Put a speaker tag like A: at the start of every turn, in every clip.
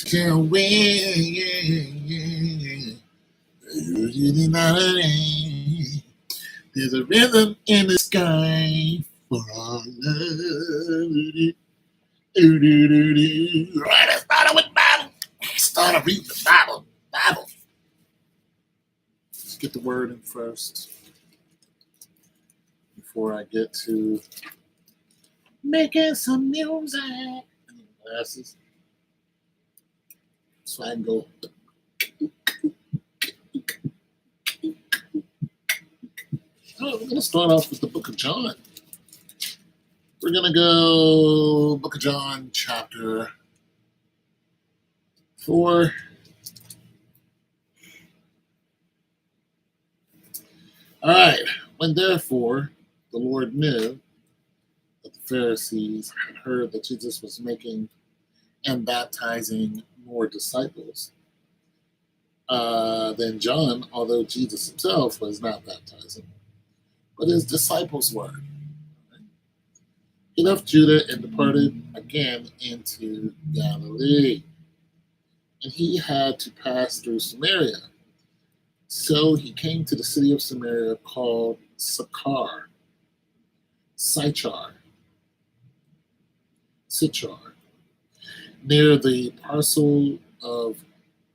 A: Can win. There's a rhythm in the sky for our love. Right, I started with Bible. Started reading the Bible. Let's get the word in first before I get to making some music. Glasses. So I can go. We're going to start off with the book of John. We're going to go book of John, chapter 4. All right. When therefore the Lord knew that the Pharisees had heard that Jesus was making and baptizing more disciples than John, although Jesus himself was not baptizing, but his disciples were. He left Judah and departed again into Galilee. And he had to pass through Samaria. So he came to the city of Samaria called Sychar, near the parcel of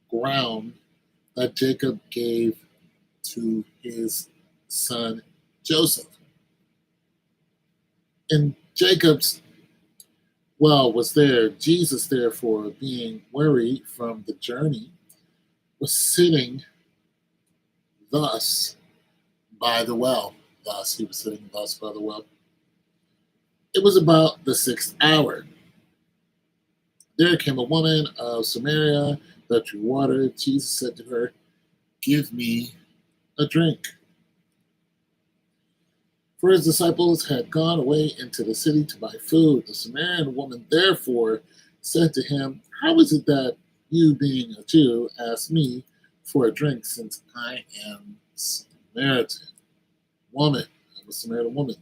A: ground that Jacob gave to his son Joseph. And Jacob's well was there. Jesus, therefore, being weary from the journey, was sitting thus by the well. Thus, he was sitting thus by the well. It was about the 6th hour. There came a woman of Samaria that drew water. Jesus said to her, "Give me a drink." For his disciples had gone away into the city to buy food. The Samaritan woman therefore said to him, "How is it that you, being a Jew, ask me for a drink, since I am Samaritan woman?" I'm a Samaritan woman.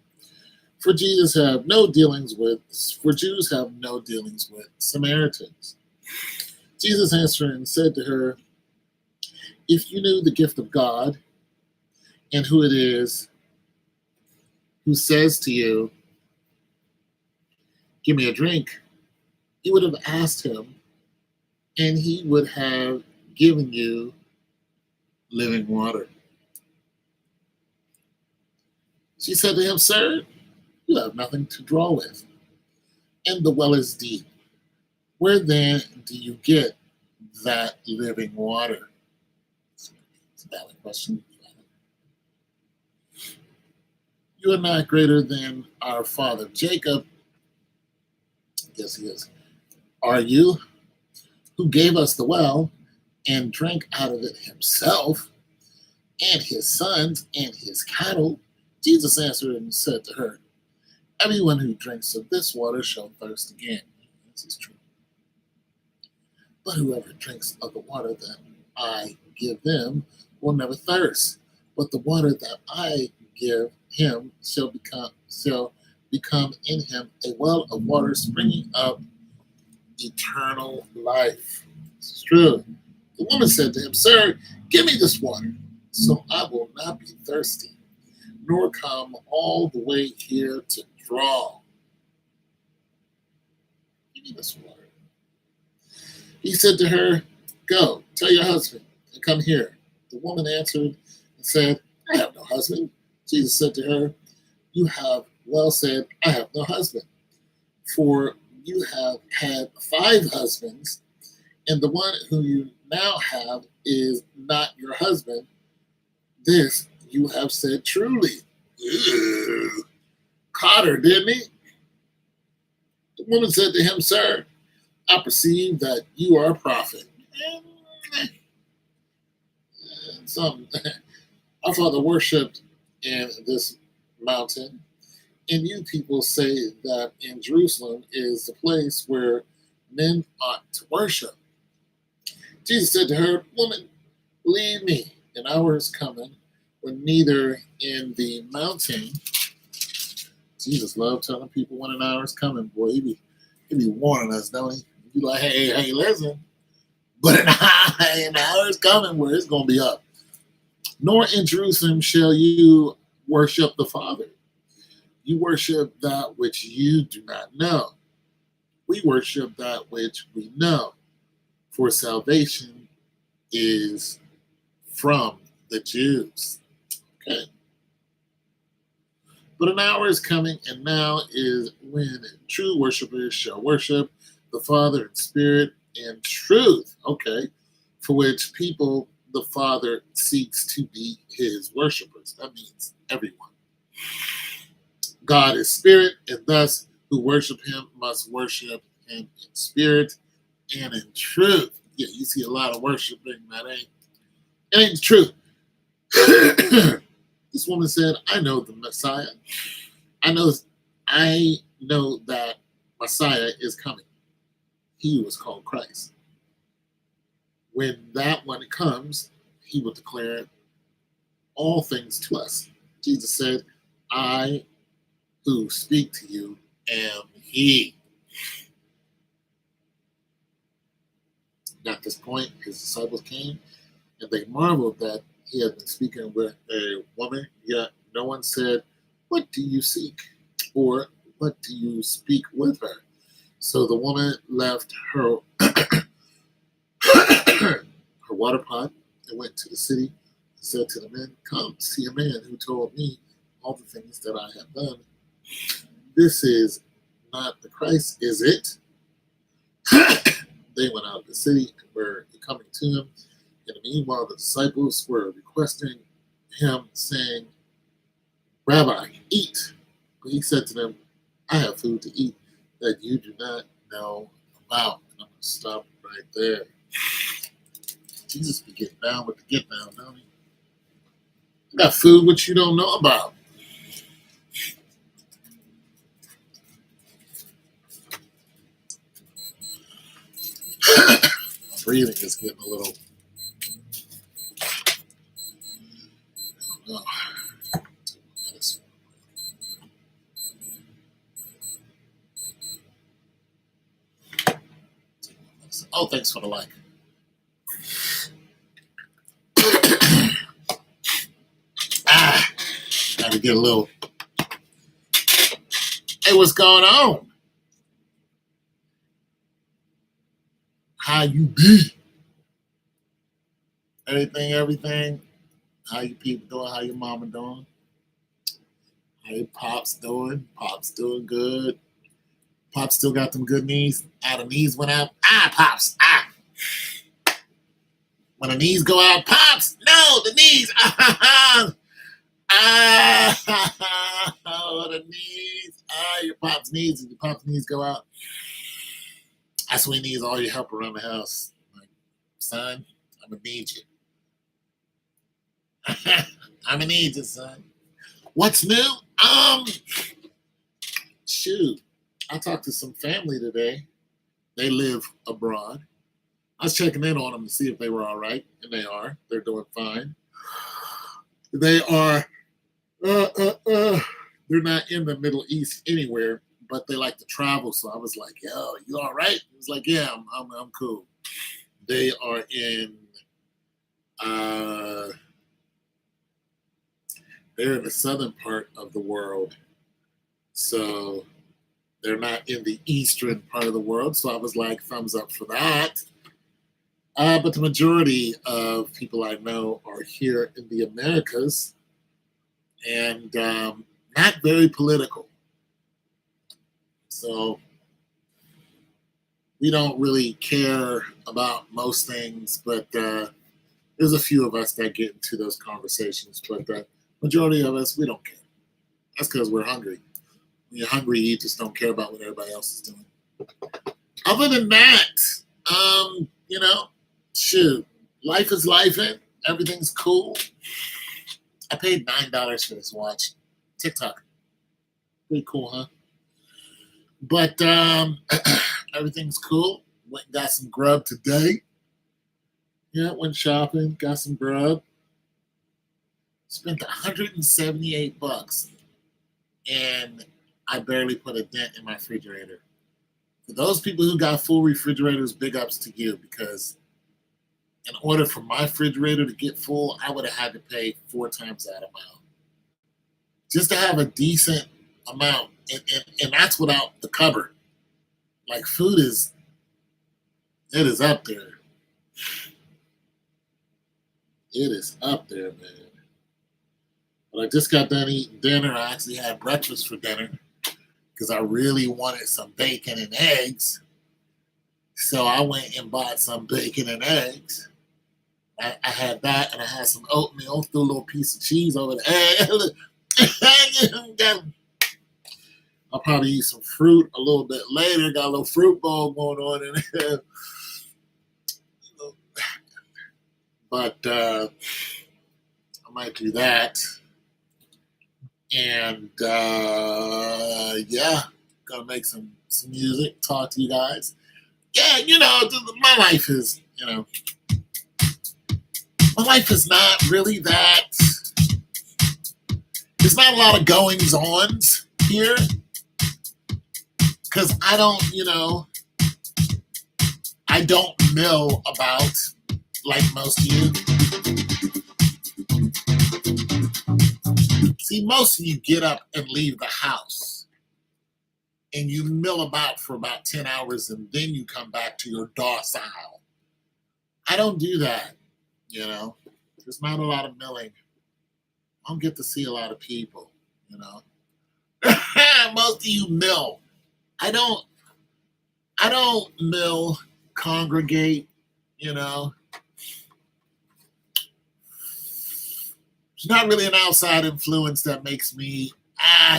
A: For Jews have no dealings with Samaritans. Jesus answered and said to her, "If you knew the gift of God and who it is who says to you, 'Give me a drink,' you would have asked him, and he would have given you living water." She said to him, "Sir, you have nothing to draw with, and the well is deep. Where then do you get that living water?" It's a valid question. "You are not greater than our father Jacob." Yes, he is. "Are you? Who gave us the well and drank out of it himself, and his sons and his cattle?" Jesus answered and said to her, "Everyone who drinks of this water shall thirst again." This is true. "But whoever drinks of the water that I give them will never thirst. But the water that I give him shall become in him a well of water springing up eternal life." This is true. The woman said to him, "Sir, give me this water, so I will not be thirsty, nor come all the way here to draw." Give me this water. He said to her, "Go, tell your husband, and come here." The woman answered and said, "I have no husband." Jesus said to her, "You have well said, I have no husband. For you have had 5 husbands, and the one whom you now have is not your husband. This you have said truly." Ew. Caught her, didn't he? The woman said to him, "Sir, I perceive that you are a prophet." Some our father worshipped in this mountain, and you people say that in Jerusalem is the place where men ought to worship. Jesus said to her, "Woman, believe me, an hour is coming when neither in the mountain." Jesus loved telling people when an hour is coming. Boy, he be warning us, don't he? He be like, hey, listen. But an hour is coming where it's going to be up. Nor in Jerusalem shall you worship the Father. You worship that which you do not know. We worship that which we know. For salvation is from the Jews. Okay. But an hour is coming, and now is when true worshipers shall worship the Father in spirit and truth. Okay. For which people the Father seeks to be his worshipers. That means everyone. God is spirit, and thus who worship him must worship him in spirit and in truth. Yeah, you see a lot of worshiping that ain't true. This woman said, I know the Messiah. I know that Messiah is coming. He was called Christ. When that one comes, he will declare all things to us. Jesus said, I who speak to you am he. At this point, his disciples came, and they marveled that he had been speaking with a woman, yet no one said, what do you seek? Or what do you speak with her? So the woman left her her water pot and went to the city and said to the men, come see a man who told me all the things that I have done. This is not the Christ, is it? They went out of the city and were coming to him. In the meanwhile, the disciples were requesting him, saying, Rabbi, eat. But he said to them, I have food to eat that you do not know about. And I'm going to stop right there. Jesus be getting down with the get down, don't he? I got food which you don't know about. Breathing is getting a little. I don't know. Oh, thanks for the like. Got to get a little. Hey, what's going on? How you be? Everything. How you people doing? How your mama doing? How your pops doing? Pops doing good. Pops still got them good knees. The knees went out. Pops. When the knees go out, Pops. No, the knees. The knees. Your pop's knees. If your pop's knees go out, that's when he needs all your help around the house. Like, son, I'm gonna need you. I'm gonna need you, son. What's new? Shoot. I talked to some family today. They live abroad. I was checking in on them to see if they were all right, and they are. They're doing fine. They are. They're not in the Middle East anywhere, but they like to travel. So I was like, "Yo, you all right?" He was like, "Yeah, I'm cool." They are in. They're in the southern part of the world, so they're not in the eastern part of the world. So I was like, thumbs up for that. But the majority of people I know are here in the Americas and not very political. So we don't really care about most things, but there's a few of us that get into those conversations. But the majority of us, we don't care. That's because we're hungry. When you're hungry, you just don't care about what everybody else is doing. Other than that, shoot, life is life, and everything's cool. I paid $9 for this watch. TikTok. Pretty cool, huh? But everything's cool. Went and got some grub today. Yeah, went shopping, got some grub. Spent $178, and I barely put a dent in my refrigerator. For those people who got full refrigerators, big ups to you, because in order for my refrigerator to get full, I would have had to pay 4 times that amount just to have a decent amount. And that's without the cupboard. Like food is, it is up there. It is up there, man. But I just got done eating dinner. I actually had breakfast for dinner because I really wanted some bacon and eggs. So I went and bought some bacon and eggs. I had that and I had some oatmeal, threw a little piece of cheese over the egg. I'll probably eat some fruit a little bit later. Got a little fruit bowl going on in there. But I might do that. And yeah, gonna make some music, talk to you guys. Yeah, my life is, my life is not really that. There's not a lot of goings ons here because I don't mill about like most of you. See, most of you get up and leave the house and you mill about for about 10 hours and then you come back to your docile. I don't do that, There's not a lot of milling. I don't get to see a lot of people, Most of you mill. I don't mill, congregate, There's not really an outside influence that makes me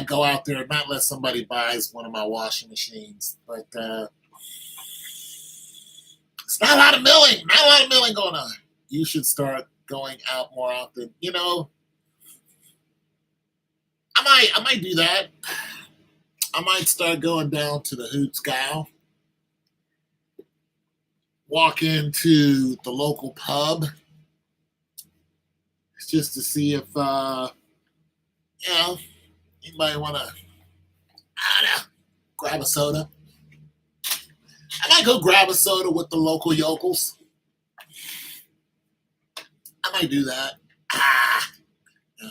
A: go out there, not unless somebody buys one of my washing machines. But it's not a lot of milling. Not a lot of milling going on. You should start going out more often. I might do that. I might start going down to the Hoot Scow, walk into the local pub just to see if anybody want to, I don't know, grab a soda. I might go grab a soda with the local yokels. I might do that. Yeah.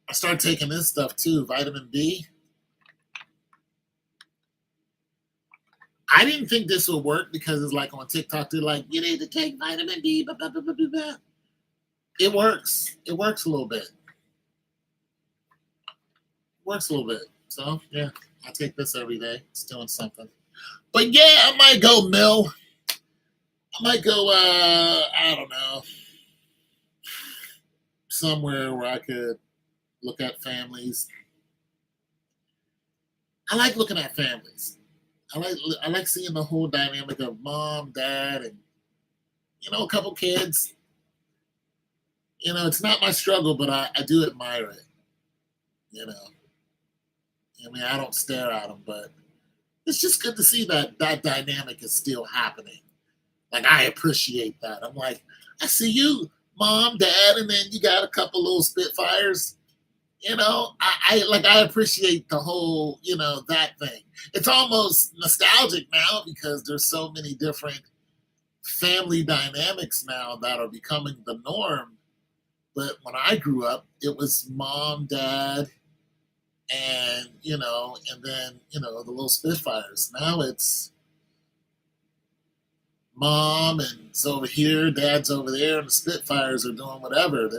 A: I start taking this stuff too, vitamin B. I didn't think this would work because it's like on TikTok, they're like, you need to take vitamin B. Blah, blah, blah, blah, blah. It works. It works a little bit. Works a little bit. So, yeah, I take this every day. It's doing something. But, yeah, I might go mill. I might go, I don't know, somewhere where I could look at families. I like looking at families. I like seeing the whole dynamic of mom, dad, and, a couple kids. It's not my struggle, but I do admire it. I don't stare at them, but it's just good to see that dynamic is still happening. Like, I appreciate that. I'm like, I see you, mom, dad, and then you got a couple little Spitfires. I appreciate the whole, that thing. It's almost nostalgic now because there's so many different family dynamics now that are becoming the norm. But when I grew up, it was mom, dad, and, and then, the little Spitfires. Now it's mom and it's over here, dad's over there, and the Spitfires are doing whatever.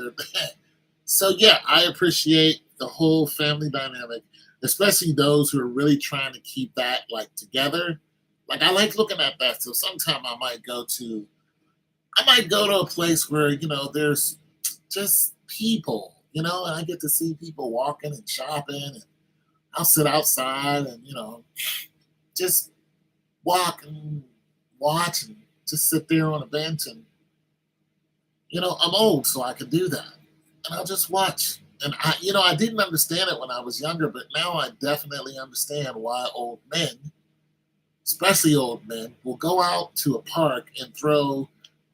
A: So, yeah, I appreciate the whole family dynamic, especially those who are really trying to keep that, like, together. Like, I like looking at that. So sometime I might go to a place where, there's just people, and I get to see people walking and shopping, and I'll sit outside and, just walk and watch and just sit there on a bench and, I'm old, so I can do that. And I'll just watch. And I didn't understand it when I was younger, but now I definitely understand why old men, especially old men, will go out to a park and throw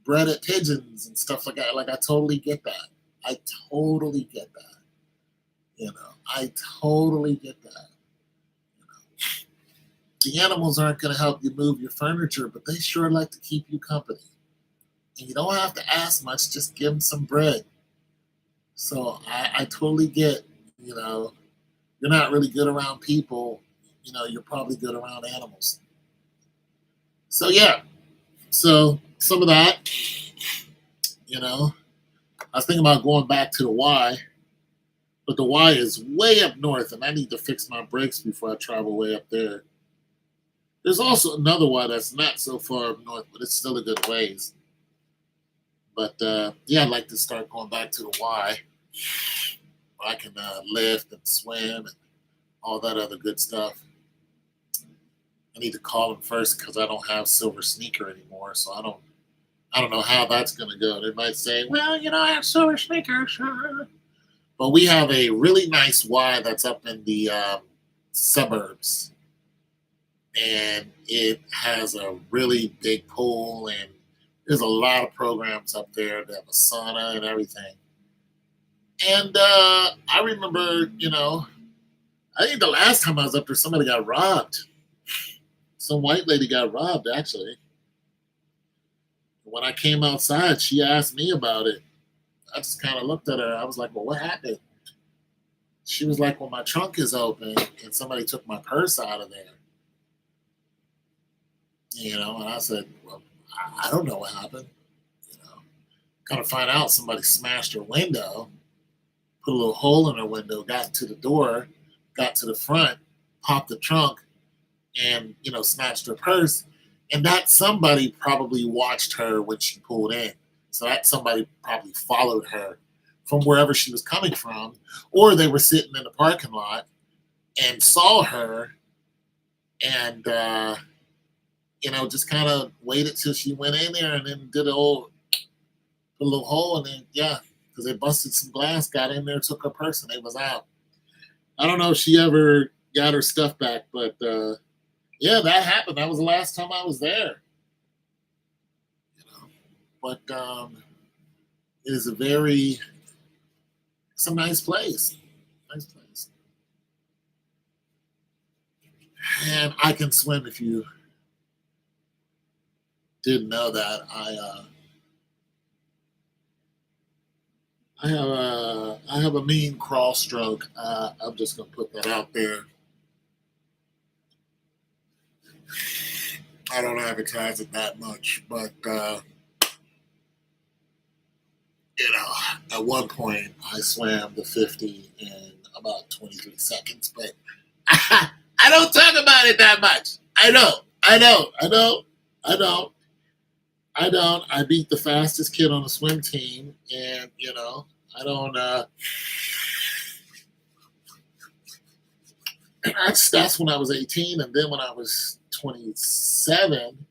A: breaded pigeons and stuff like that. Like, I totally get that. I totally get that. I totally get that. The animals aren't going to help you move your furniture, but they sure like to keep you company. And you don't have to ask much, just give them some bread. So I totally get, you know, you're not really good around people, you're probably good around animals. So yeah, so some of that, you know, I was thinking about going back to the Y, but the Y is way up north, and I need to fix my brakes before I travel way up there. There's also another Y that's not so far up north, but it's still a good ways. But yeah, I'd like to start going back to the Y. I can lift and swim and all that other good stuff. I need to call them first because I don't have Silver Sneaker anymore, so I don't know how that's going to go. They might say, "Well, I have Silver Sneaker, sure." But we have a really nice Y that's up in the suburbs, and it has a really big pool, and there's a lot of programs up there. They have a sauna and everything. And I remember, I think the last time I was up there, somebody got robbed. Some white lady got robbed, actually. When I came outside, she asked me about it. I just kind of looked at her. I was like, "Well, what happened?" She was like, "Well, my trunk is open and somebody took my purse out of there." And I said, "Well, I don't know what happened." You know, Kind of find out somebody smashed her window, put a little hole in her window, got to the door, got to the front, popped the trunk, and snatched her purse. And that somebody probably watched her when she pulled in. So that somebody probably followed her from wherever she was coming from, or they were sitting in the parking lot and saw her and just kind of waited till she went in there and then did a little hole and then yeah, because they busted some glass, got in there, took her purse, and they was out. I don't know if she ever got her stuff back, but yeah, that happened. That was the last time I was there. You know, but it is it's a nice place. Nice place. And I can swim if you didn't know that. I have a mean crawl stroke. I'm just gonna put that out there. I don't advertise it that much, but at one point I swam the 50 in about 23 seconds, but I don't talk about it that much. I don't. I don't. I don't. I don't. I don't. I beat the fastest kid on the swim team, and I don't. That's when I was 18, and then when I was 27,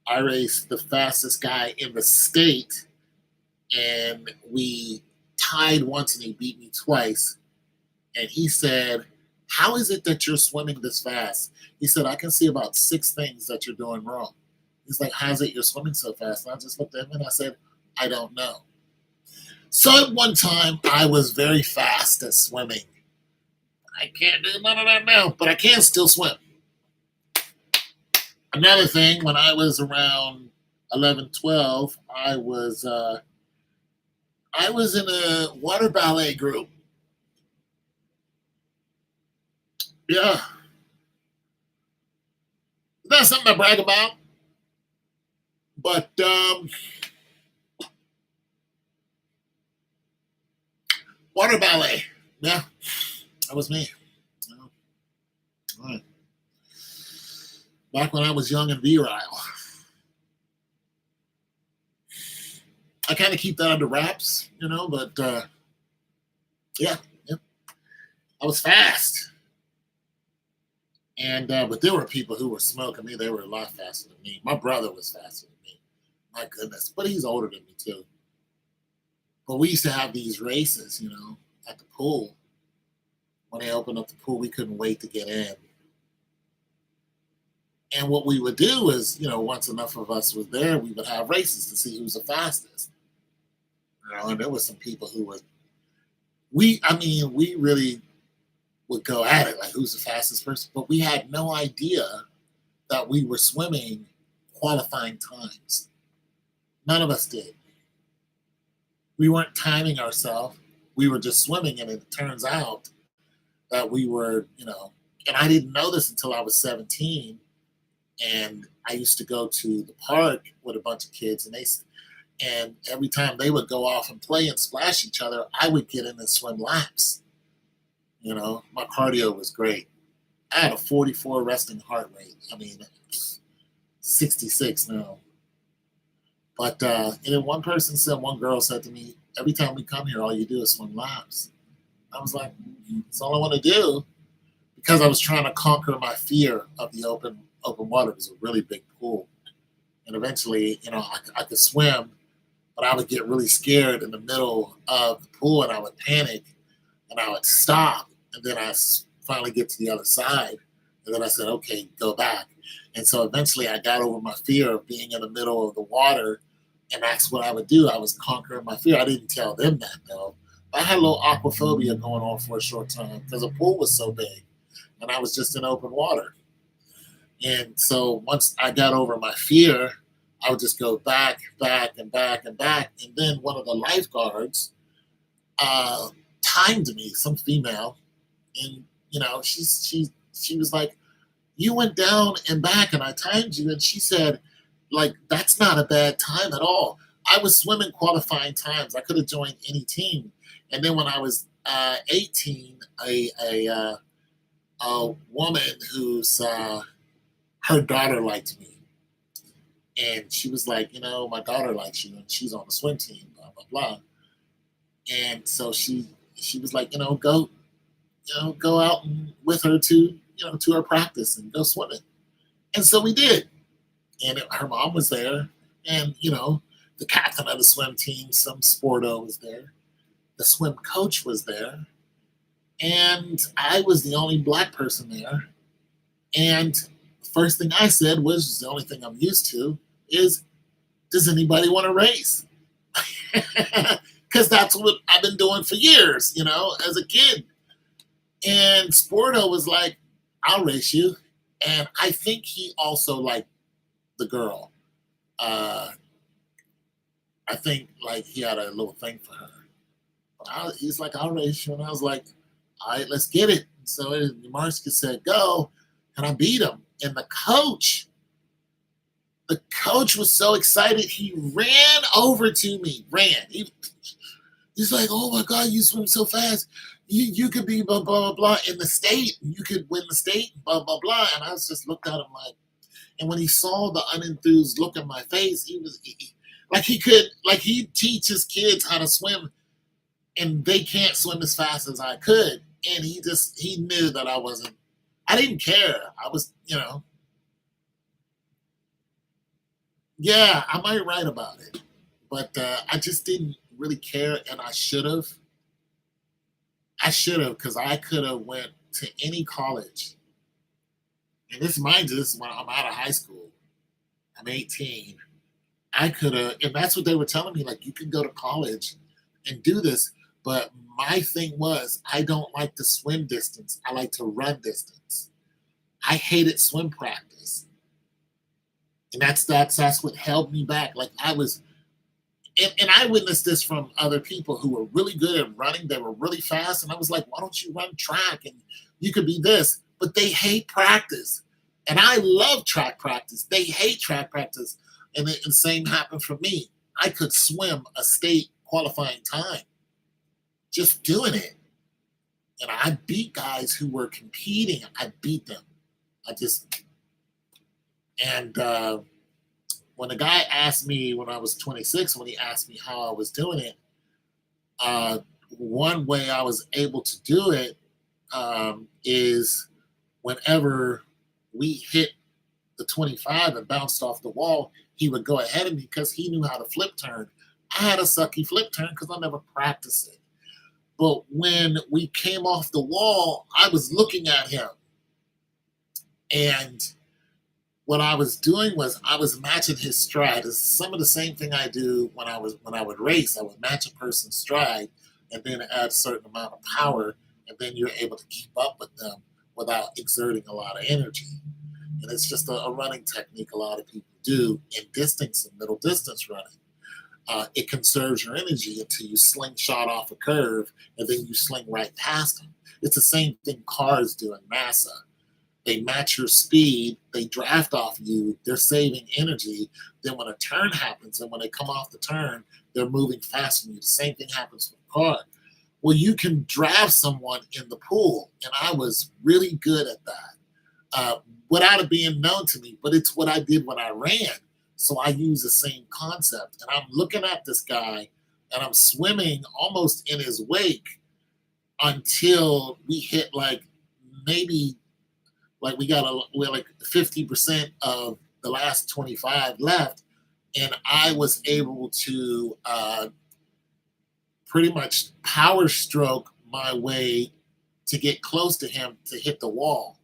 A: I raced the fastest guy in the state, and we tied once, and he beat me twice. And he said, "How is it that you're swimming this fast?" He said, "I can see about six things that you're doing wrong." He's like, "How's it you're swimming so fast?" And I just looked at him and I said, "I don't know." So at one time, I was very fast at swimming. I can't do none of that now, but I can still swim. Another thing, when I was around 11, 12, I was in a water ballet group. Yeah, not something to brag about, but water ballet. Yeah, that was me. Yeah. All right. Back when I was young and virile. I kind of keep that under wraps, but yeah, yeah, I was fast. And but there were people who were smoking me. They were a lot faster than me. My brother was faster than me. My goodness, but he's older than me too. But we used to have these races, at the pool. When they opened up the pool, we couldn't wait to get in. And what we would do is, once enough of us was there, we would have races to see who's the fastest. And there were some people who were we really would go at it like who's the fastest person, but we had no idea that we were swimming qualifying times. None of us did. We weren't timing ourselves. We were just swimming, and it turns out that we were, and I didn't know this until I was 17. And I used to go to the park with a bunch of kids, and every time they would go off and play and splash each other, I would get in and swim laps. My cardio was great. I had a 44 resting heart rate. I mean, 66 now. But and then one girl said to me, every time we come here, all you do is swim laps. I was like, that's all I want to do, because I was trying to conquer my fear of the open water. It was a really big pool, and eventually, I could swim, but I would get really scared in the middle of the pool, and I would panic, and I would stop, and then finally get to the other side, and then I said, okay, go back. And so eventually, I got over my fear of being in the middle of the water, and that's what I would do. I was conquering my fear. I didn't tell them that though. I had a little aquaphobia going on for a short time because the pool was so big, and I was just in open water. And so once I got over my fear, I would just go back, back, and back, and back. And then one of the lifeguards uh, timed me, some female, and she was like, "You went down and back, and I timed you." And she said, "Like, that's not a bad time at all." I was swimming qualifying times. I could have joined any team. And then when I was 18, a woman who's her daughter liked me, and she was like, my daughter likes you, and she's on the swim team, blah blah blah. And so she was like, go, go out and with her to her practice and go swimming. And so we did. And her mom was there, and the captain of the swim team, some sporto, was there. The swim coach was there, and I was the only black person there. And the first thing I said was, the only thing I'm used to is, does anybody want to race? Because that's what I've been doing for years, as a kid. And Sporto was like, I'll race you. And I think he also liked the girl. Uh, I think like he had a little thing for her. He's like, I'll race you. And I was like, all right, let's get it. So Yamarski said, go. And I beat him. And the coach was so excited, he ran over to me. He's like, oh my God, you swim so fast. You could be blah, blah, blah, blah in the state. You could win the state, blah, blah, blah. And I was just looked at him like, and when he saw the unenthused look in my face, he teaches kids how to swim, and they can't swim as fast as I could. And he knew that I didn't care. I was, yeah, I might write about it, but I just didn't really care, and I should have. Because I could have went to any college. And mind you, this is when I'm out of high school. I'm 18. I could have, and that's what they were telling me. Like, you can go to college and do this. But my thing was, I don't like to swim distance. I like to run distance. I hated swim practice, and that's what held me back. Like I was, and I witnessed this from other people who were really good at running. They were really fast, and I was like, why don't you run track and you could be this? But they hate practice, and I love track practice. They hate track practice, and the same happened for me. I could swim a state qualifying time just doing it. And I beat guys who were competing. I beat them. And when the guy asked me when I was 26, when he asked me how I was doing it, one way I was able to do it is whenever we hit the 25 and bounced off the wall, he would go ahead of me because he knew how to flip turn. I had a sucky flip turn because I never practiced it. But when we came off the wall, I was looking at him. And what I was doing was I was matching his stride. It's some of the same thing I do when I would race. I would match a person's stride and then add a certain amount of power, and then you're able to keep up with them without exerting a lot of energy. And it's just a running technique a lot of people do in distance and middle distance running. it conserves your energy until you slingshot off a curve and then you sling right past them. It's the same thing cars do in NASA. They match your speed, they draft off you, they're saving energy. Then when a turn happens and when they come off the turn, they're moving faster than you. The same thing happens with a car. Well, you can draft someone in the pool, and I was really good at that without it being known to me, but it's what I did when I ran. So I use the same concept. And I'm looking at this guy and I'm swimming almost in his wake until we hit like maybe like we're like 50% of the last 25 left. And I was able to pretty much power stroke my way to get close to him to hit the wall.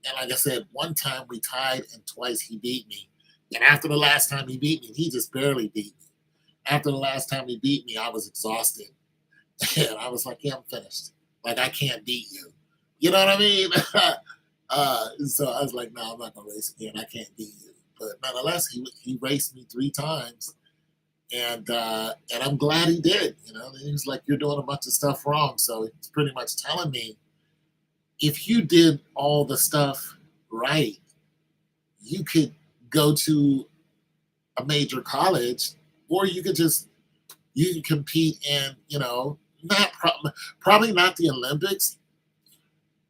A: And like I said, one time we tied and twice he beat me. And after the last time he beat me, he just barely beat me. After the last time he beat me, I was exhausted. And I was like, yeah, I'm finished. Like, I can't beat you. You know what I mean? So I was like, no, I'm not going to race again. I can't beat you. But nonetheless, he raced me 3 times. And I'm glad he did. You know, he was like, you're doing a bunch of stuff wrong. So it's pretty much telling me, if you did all the stuff right, you could go to a major college, or you could just you can compete in, probably not the Olympics,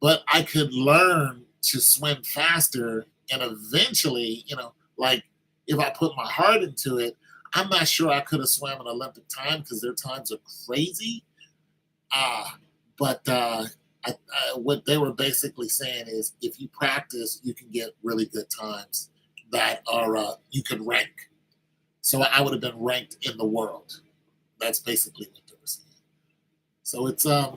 A: but I could learn to swim faster, and eventually, like if I put my heart into it, I'm not sure I could have swam an Olympic time because their times are crazy. But what they were basically saying is, if you practice, you can get really good times that are you could rank. So I would have been ranked in the world. That's basically what they were saying. So it's I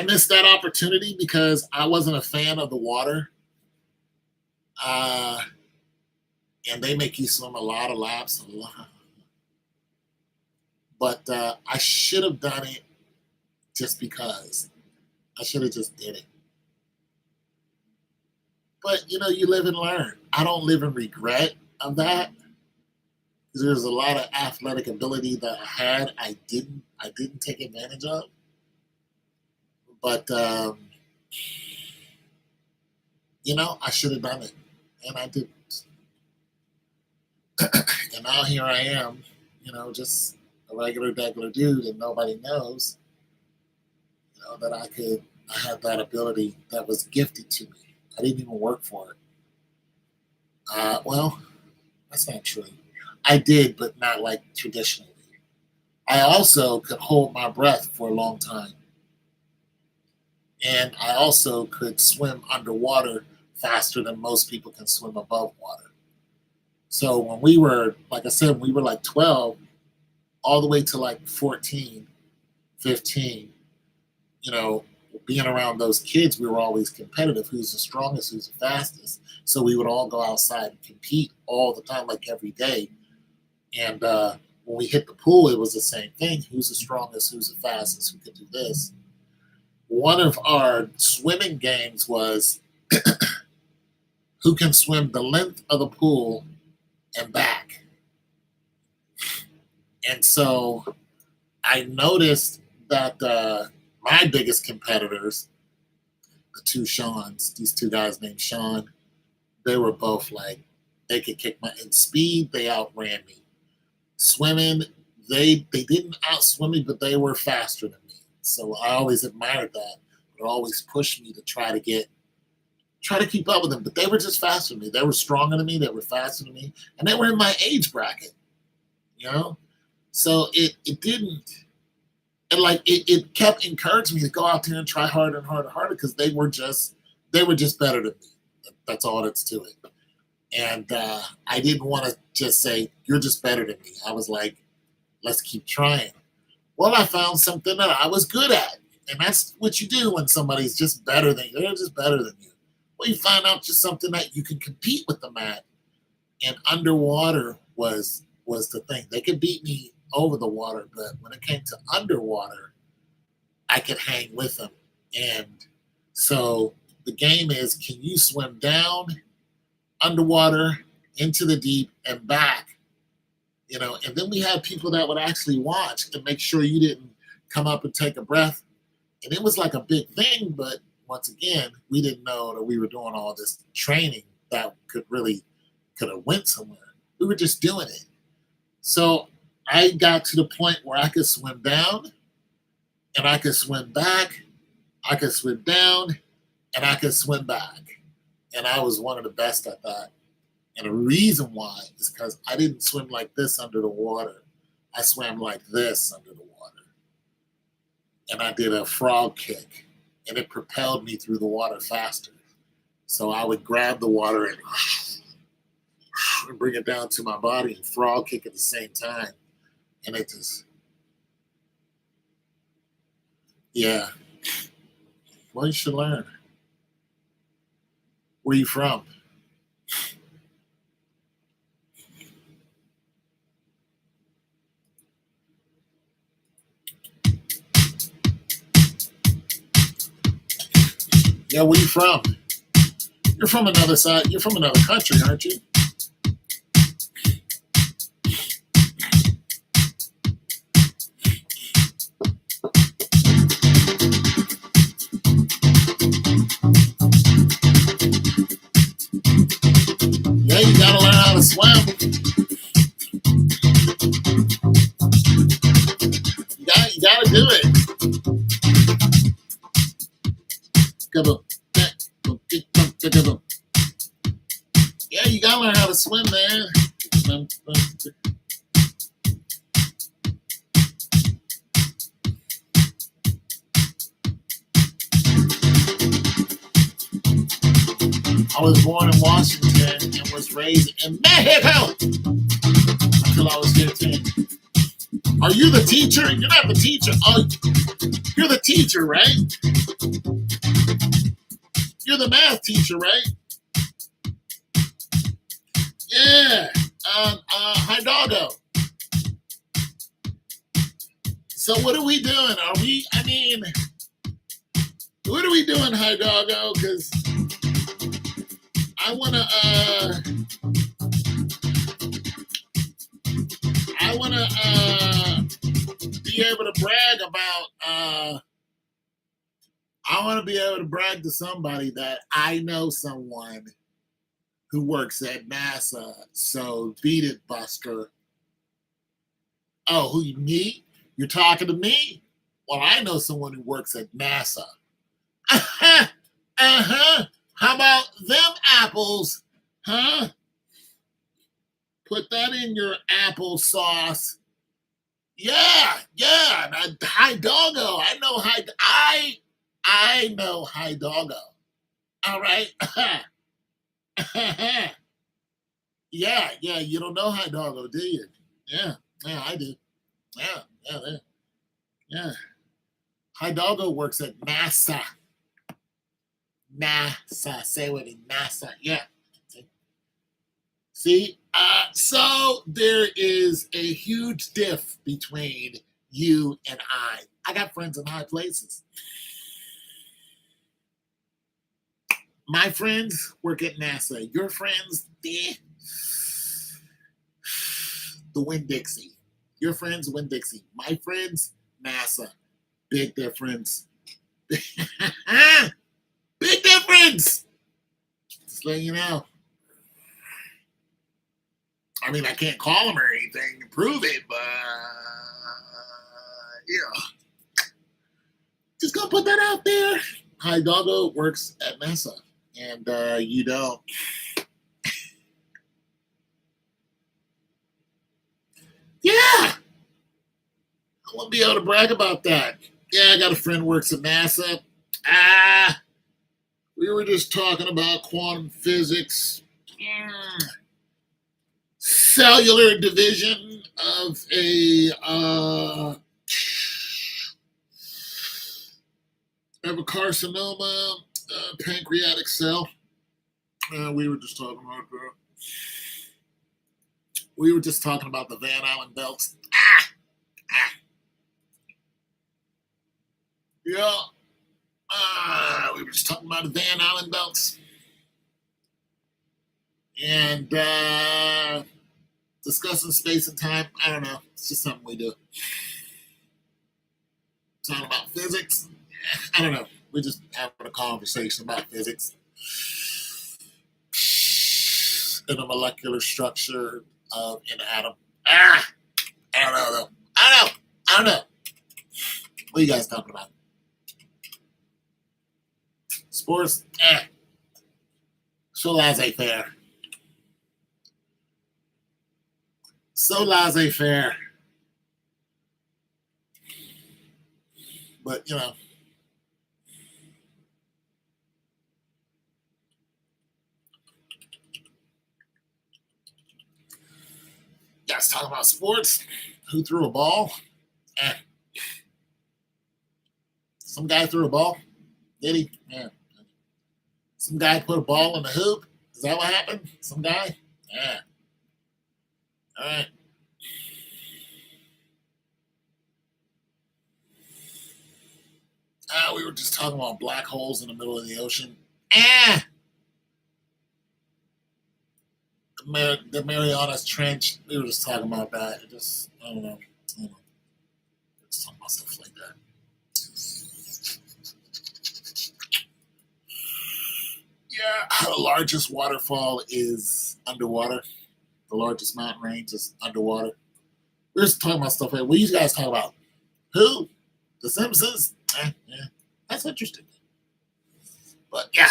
A: missed that opportunity because I wasn't a fan of the water. Uh, and they make you swim a lot of laps, a lot. But I should have done it just because. I should have just did it. But you live and learn. I don't live in regret of that. There's a lot of athletic ability that I had. I didn't take advantage of. But I should have done it, and I didn't. And now here I am, just a regular degular dude, and nobody knows, that I had that ability that was gifted to me. I didn't even work for it. Well, that's not true. I did, but not like traditionally. I also could hold my breath for a long time. And I also could swim underwater faster than most people can swim above water. So when we were, like I said, we were like 12 all the way to like 14, 15, being around those kids, we were always competitive. Who's the strongest? Who's the fastest? So we would all go outside and compete all the time, like every day. And when we hit the pool, it was the same thing. Who's the strongest? Who's the fastest? Who could do this? One of our swimming games was who can swim the length of the pool and back. And so I noticed that my biggest competitors, the 2 Seans, these 2 guys named Sean, they were both like, they could kick my, in speed, they outran me. Swimming, they didn't outswim me, but they were faster than me. So I always admired that. It always pushed me to try to keep up with them. But they were just faster than me. They were stronger than me. They were faster than me, and they were in my age bracket. So it didn't, and like it kept encouraging me to go out there and try harder and harder and harder because they were just better than me. That's all that's to it. And I didn't want to just say, you're just better than me. I was like, let's keep trying. Well, I found something that I was good at. And that's what you do when somebody's just better than you. They're just better than you. Well, you find out just something that you can compete with them at. And underwater was the thing. They could beat me over the water, but when it came to underwater, I could hang with them. And so the game is, can you swim down, underwater, into the deep, and back And then we had people that would actually watch and make sure you didn't come up and take a breath. And it was like a big thing, but once again, we didn't know that we were doing all this training that could have went somewhere. We were just doing it. So I got to the point where I could swim down and I could swim back, I could swim down, and I could swim back. And I was one of the best at that. And the reason why is because I didn't swim like this under the water. I swam like this under the water. And I did a frog kick, and it propelled me through the water faster. So I would grab the water and bring it down to my body and frog kick at the same time. And it just, yeah. Well, you should learn. Where you from? Yeah, where you from? You're from another side. You're from another country, aren't you? Yeah, you gotta learn how to swim. You gotta do it. Yeah, you gotta learn how to swim, man. I was born in Washington and was raised in Mexico until I was 15. Are you the teacher? You're not the teacher. Oh, you're the teacher, right? You're the math teacher, right? Yeah. Hi, doggo. So what are we doing? What are we doing, hi, doggo? Because I wanna be able to brag about I want to be able to brag to somebody that I know someone who works at NASA. So beat it, Buster. Oh, me? You're talking to me? Well, I know someone who works at NASA. Uh-huh. Uh-huh. How about them apples? Huh? Put that in your applesauce. Yeah. Hi doggo. I know hi doggo. All right. Yeah. You don't know hi doggo, do you? Yeah, I do. Yeah. Hi doggo works at NASA. NASA. Say with me, NASA. Yeah. See? So there is a huge diff between you and I. I got friends in high places. My friends work at NASA. Your friends, the Winn-Dixie. Your friends, Winn-Dixie. My friends, NASA. Big difference. Big difference. Just letting you know. I mean, I can't call them or anything to prove it, but yeah. Just gonna put that out there. Hi Doggo works at NASA, and you don't. Yeah, I want to be able to brag about that. Yeah, I got a friend who works at NASA. We were just talking about quantum physics. Cellular division of a carcinoma, pancreatic cell. We were just talking about that. We were just talking about the Van Allen belts. Yeah. We were just talking about the Van Allen belts. And Discussing space and time. I don't know. It's just something we do. Talking about physics. I don't know. We're just having a conversation about physics and the molecular structure of an atom. I don't know though. I don't know. What are you guys talking about? Sports? So laissez-faire. So laissez-faire. But, you know, guys talking about sports. Who threw a ball? Some guy threw a ball. Did he? Yeah. Some guy put a ball in the hoop. Is that what happened? Some guy? Yeah. All right. We were just talking about black holes in the middle of the ocean. The Marianas Trench. We were just talking about that. I don't know. Just talking about stuff like that. Yeah, the largest waterfall is underwater. The largest mountain range is underwater. We're just talking about stuff like what you guys talking about? Who? The Simpsons? Yeah. That's interesting. But yeah.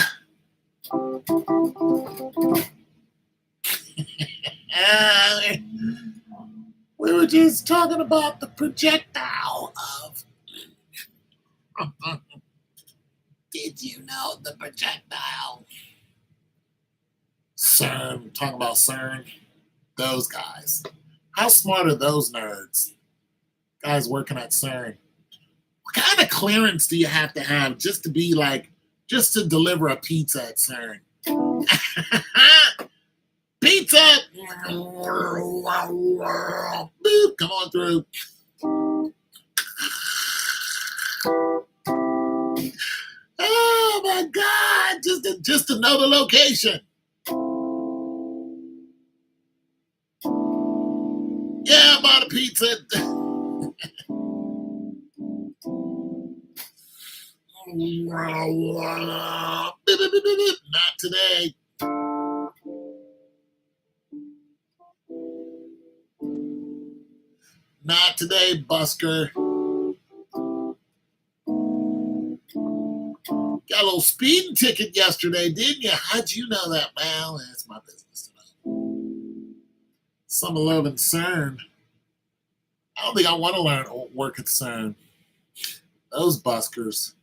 A: We were just talking about the projectile of. Did you know the projectile? CERN. Talking about CERN. Those guys. How smart are those nerds? Guys working at CERN. What kind of clearance do you have just to be like, just to deliver a pizza at CERN? Pizza! Boop, come on through. Oh my God! Just another location. Yeah, I bought a pizza. Not today. Not today, busker. Got a little speeding ticket yesterday, didn't you? How'd you know that? Well, that's my business to know. Some love in CERN. I don't think I want to learn work at CERN. Those buskers.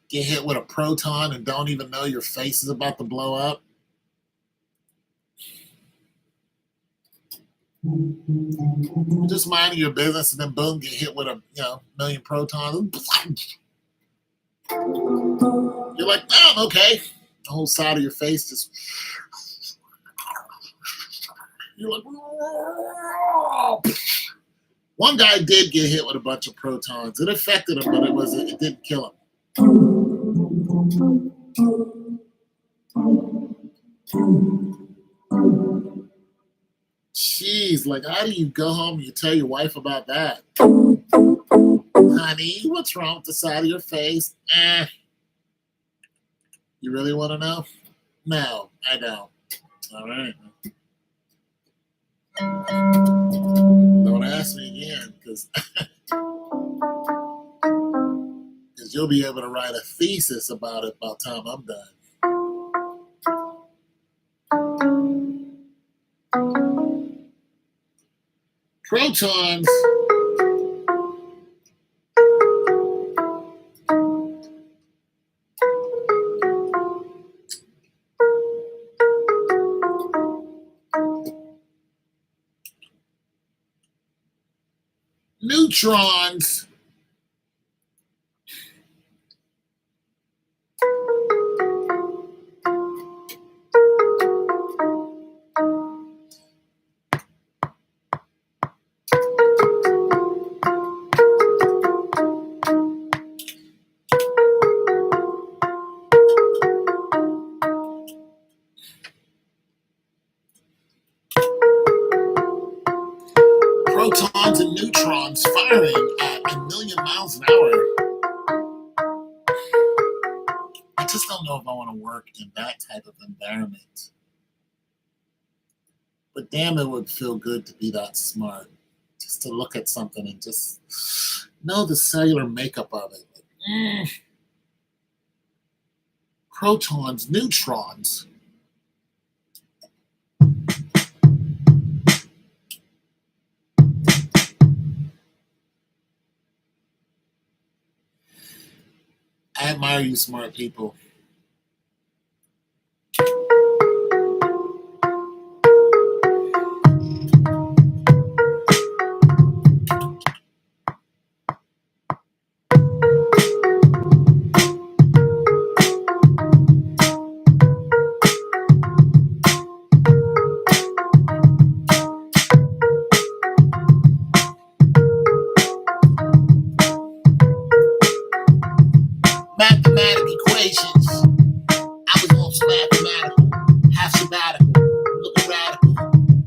A: Get hit with a proton and don't even know your face is about to blow up. Just minding your business and then boom, get hit with a million protons. You're like, oh, okay. The whole side of your face just. You're like, whoa. One guy did get hit with a bunch of protons. It affected him, but it didn't kill him. Jeez, like how do you go home and you tell your wife about that? Honey, what's wrong with the side of your face? You really want to know? No, I don't. All right. Don't ask me again, because you'll be able to write a thesis about it by the time I'm done. Protons. Neutrons. firing at a million miles an hour. I just don't know if I want to work in that type of environment. But damn, it would feel good to be that smart. Just to look at something and just know the cellular makeup of it. Like, protons, neutrons. I admire you, smart people. Mathematic equations. I was on some mathematical, half sabbatical, looking radical,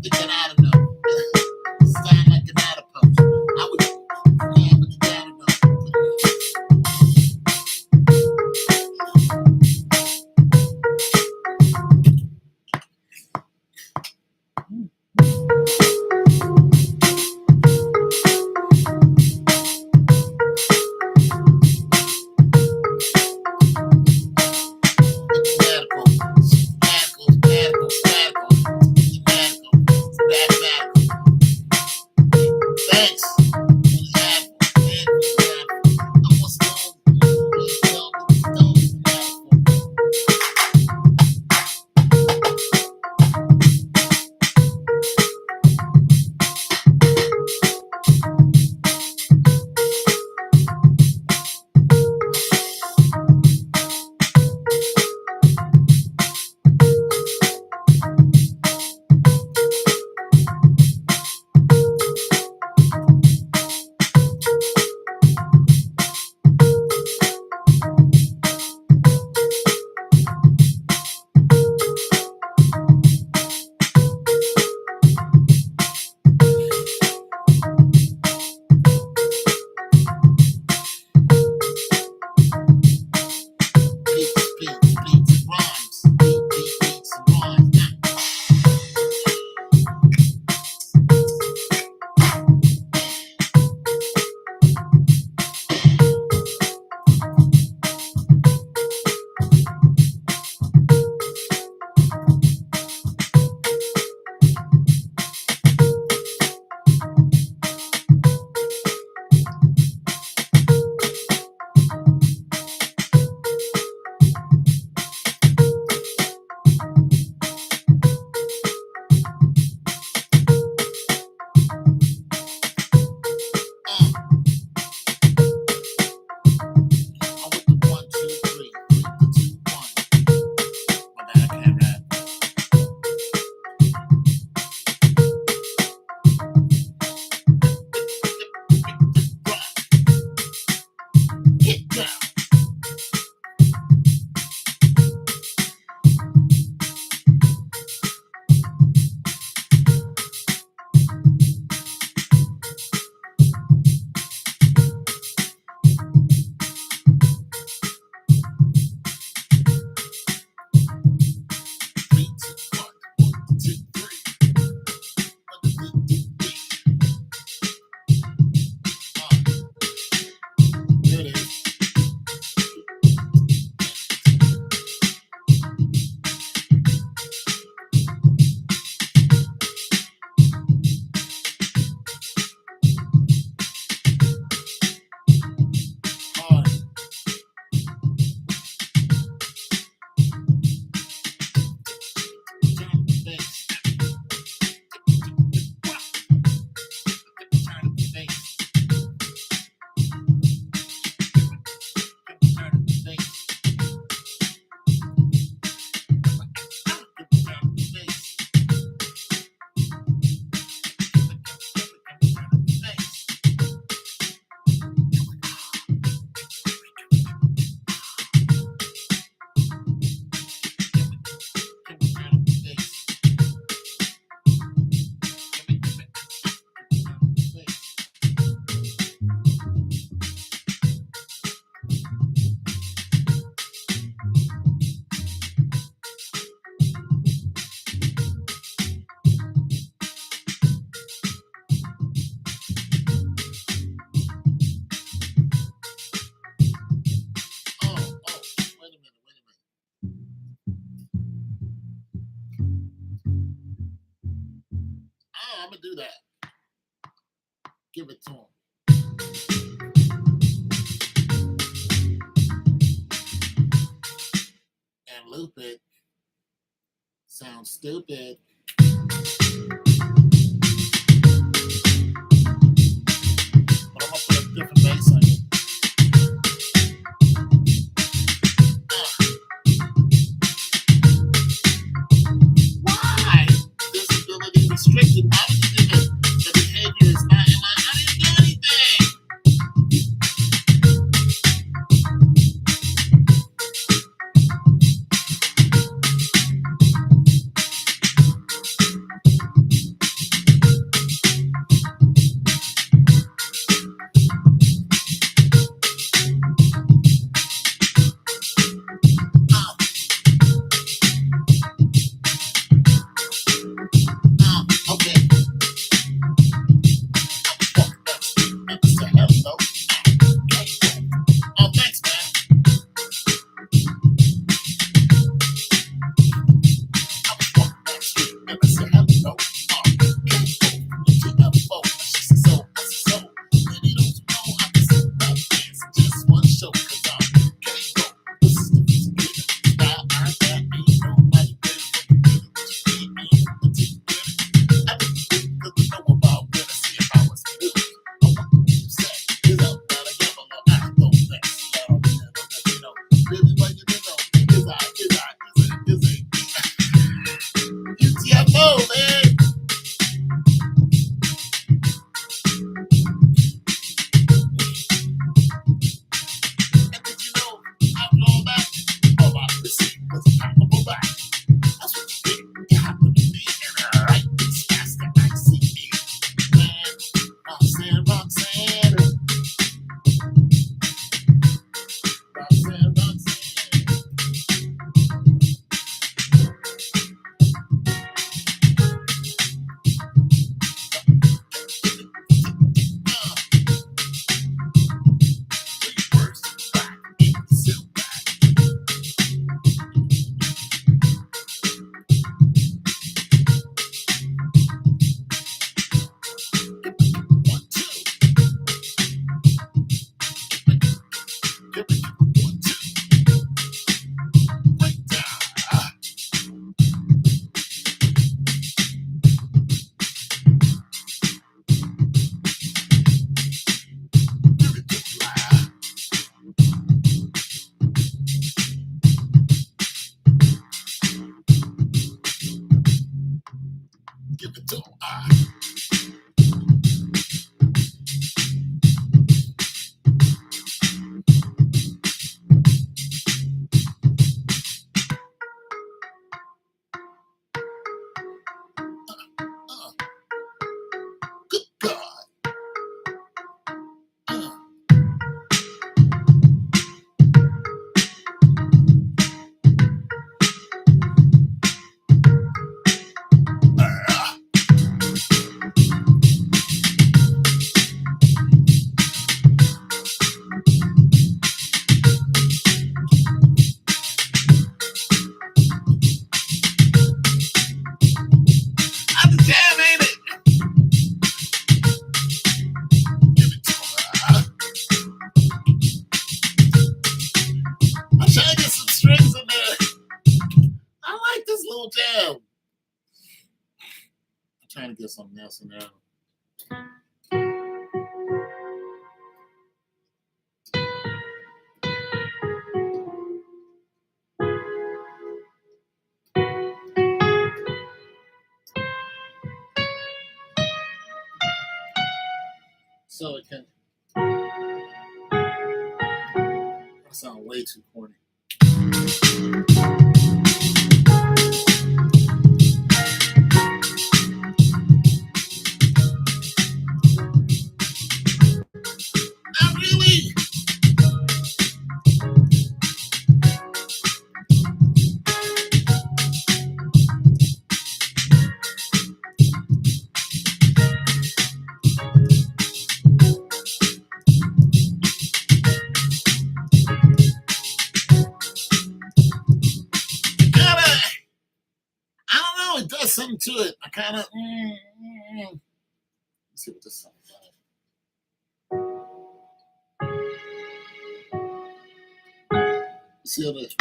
A: thinking I don't know. Stand like an adipose. I was playing with the data I'm gonna do that. Give it to him. And loop it. Sounds stupid. But I'm gonna put a different bass on it. Why? Visibility restricted. Why would you do this? The behavior is not in line. I didn't do anything. Okay. Mr. Hello. Oh, thanks, man. I was walking down the street and I said hello. So many don't know I can sit back dance just one show. Cause I'm K-Go. This is the music business. Style I got ain't nobody better than me. I didn't think that we know about when I see if I was good. I want to say, is up, but I give a little I don't think so. You know, really what you know is UTFO, man. And did you know I'm blowing back? All about the seat was a poppable back. That's what you did. You happened to be in the right this fast that I see me. Man, Roxanne. First, back, in the silk back. One, two. One, two. Break down. Give it to fly. Give it to him. Good God. I'm the jam, ain't it? Give it to him. I'm trying to get some strings in there. I like this little jam. I'm trying to get something else in there. So it can. That sounds way too corny. Not really. listen to it. I kind of. Let's see what this sounds like. Let's see how this.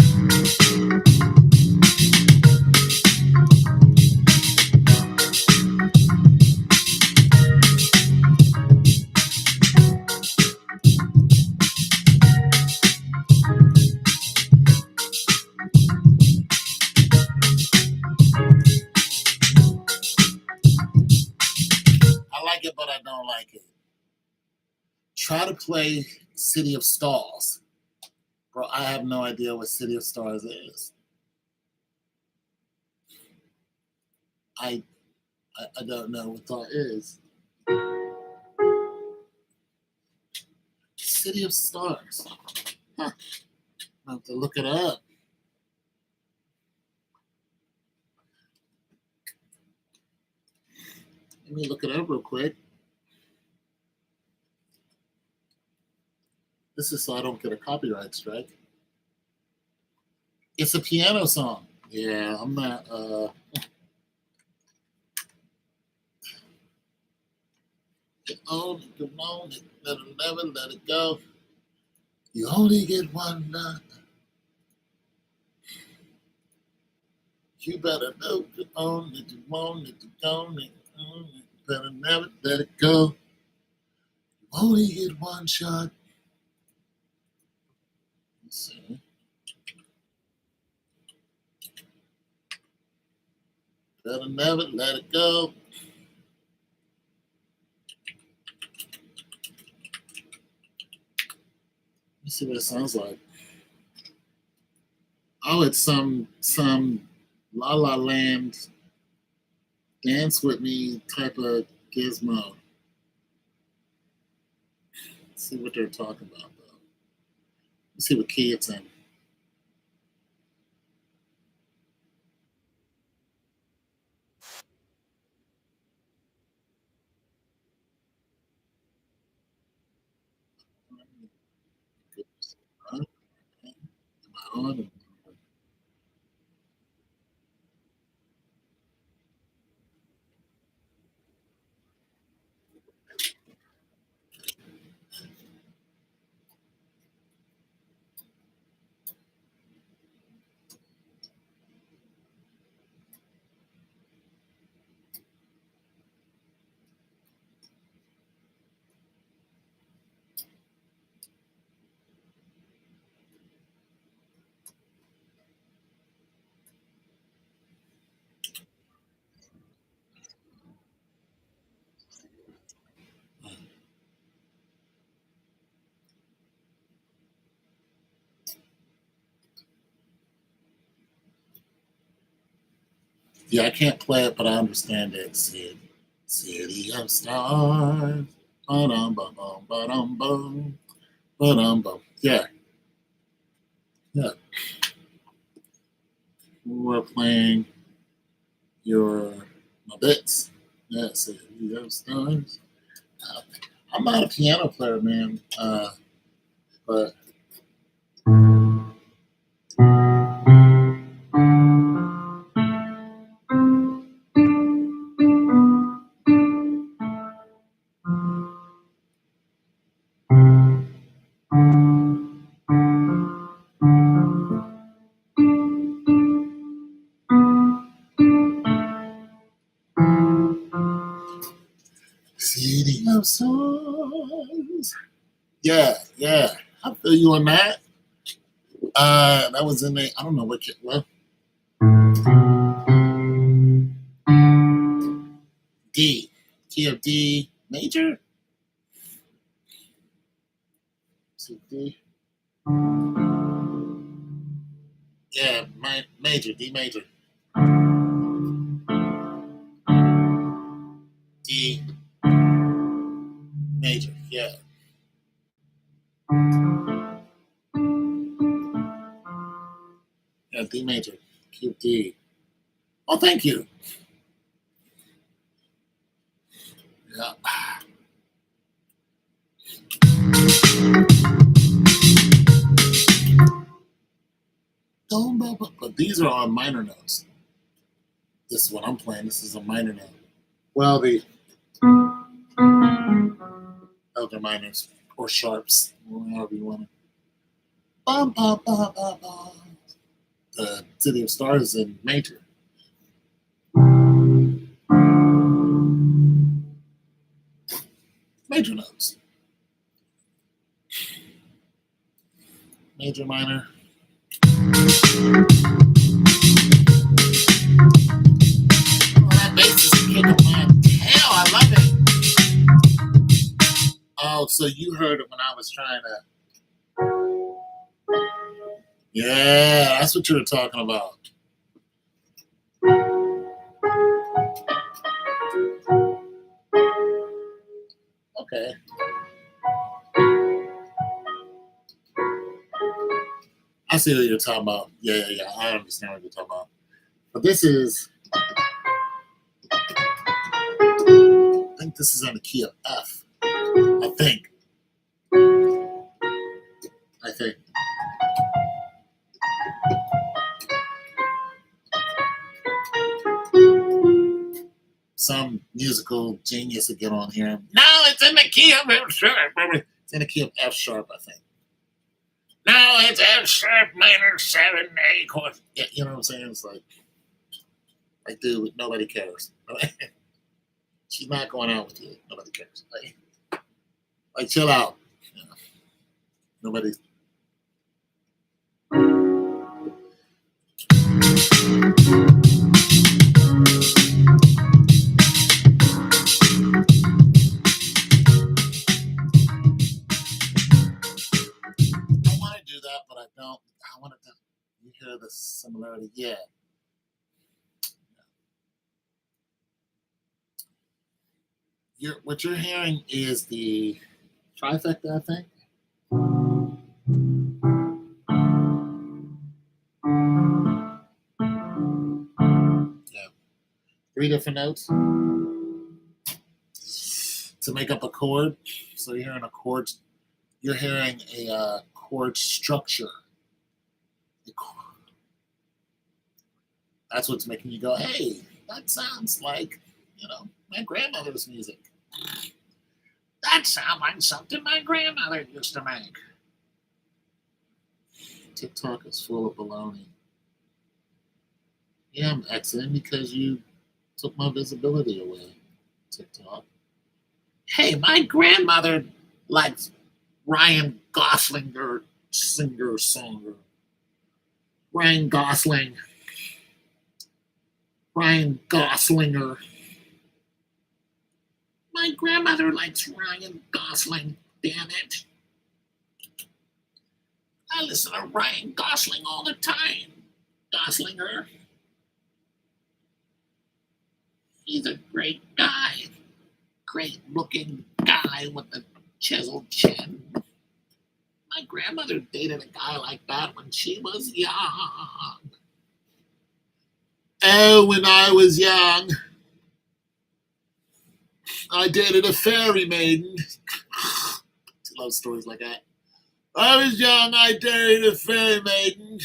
A: I like it, but I don't like it. Try to play City of Stars. Bro, I have no idea what City of Stars is. I don't know what that is. City of Stars. Huh. I have to look it up. Let me look it up real quick. This is so I don't get a copyright strike. It's a piano song. Yeah, I'm not. Get on it, come on it, never let it go. You only get one night. You better know you own it, you want it, you own it. You better never let it go. You only get one shot. Let's see. Better never let it go. Let me see what it sounds like. Oh, it's some La La Land dance with me type of gizmo. Let's see what they're talking about though. Let's see what key it's in. Am I on? Yeah, I can't play it, but I understand it. City of Stars. Ba-dum, ba-dum, ba-dum, bum. Ba-dum, bum. Yeah, yeah. We're playing my bits. Yeah, City of Stars. Uh, I'm not a piano player, man. But City of Stars. Yeah, yeah. I feel you on that. That was in the, I don't know what, well, D. Key of D major? C, D. Yeah, major, D major. D major, yeah. Yeah, D major. Key of D. Oh, thank you. Yeah. But these are on minor notes. This is what I'm playing. This is a minor note. Well, the other minors or sharps, however you want to. Bum, bum, bum, bum, bum. The City of Stars is in major. Major notes. Major, minor. That bass is kicking my tail. I love it. Oh, so you heard it when I was trying to. Yeah, that's what you were talking about. Okay. I see what you're talking about. Yeah. I understand what you're talking about. But this is, I think this is on the key of F. I think. Some musical genius would get on here. No, it's in the key of F sharp. It's in the key of F sharp, I think. No, it's F sharp minor 7 A chord. Yeah, you know what I'm saying? It's like, dude, nobody cares. She's not going out with you. Nobody cares. Like chill out. You know, nobody. I want to do that, but I don't. I want to. You hear the similarity? Yeah. What you're hearing is the trifecta, I think. Yeah. 3 different notes to make up a chord. So you're hearing a chord. You're hearing a chord structure. That's what's making you go, hey, that sounds like, my grandmother's music. That sounds like something my grandmother used to make. TikTok is full of baloney. Yeah, I'm exiting because you took my visibility away, TikTok. Hey, my grandmother likes Ryan Goslinger, singer-songwriter. Ryan Goslinger. My grandmother likes Ryan Gosling, damn it. I listen to Ryan Gosling all the time. Goslinger. He's a great guy. Great looking guy with a chiseled chin. My grandmother dated a guy like that when she was young. Oh, when I was young, I dated a fairy maiden. I love stories like that. I was young, I dated a fairy maiden.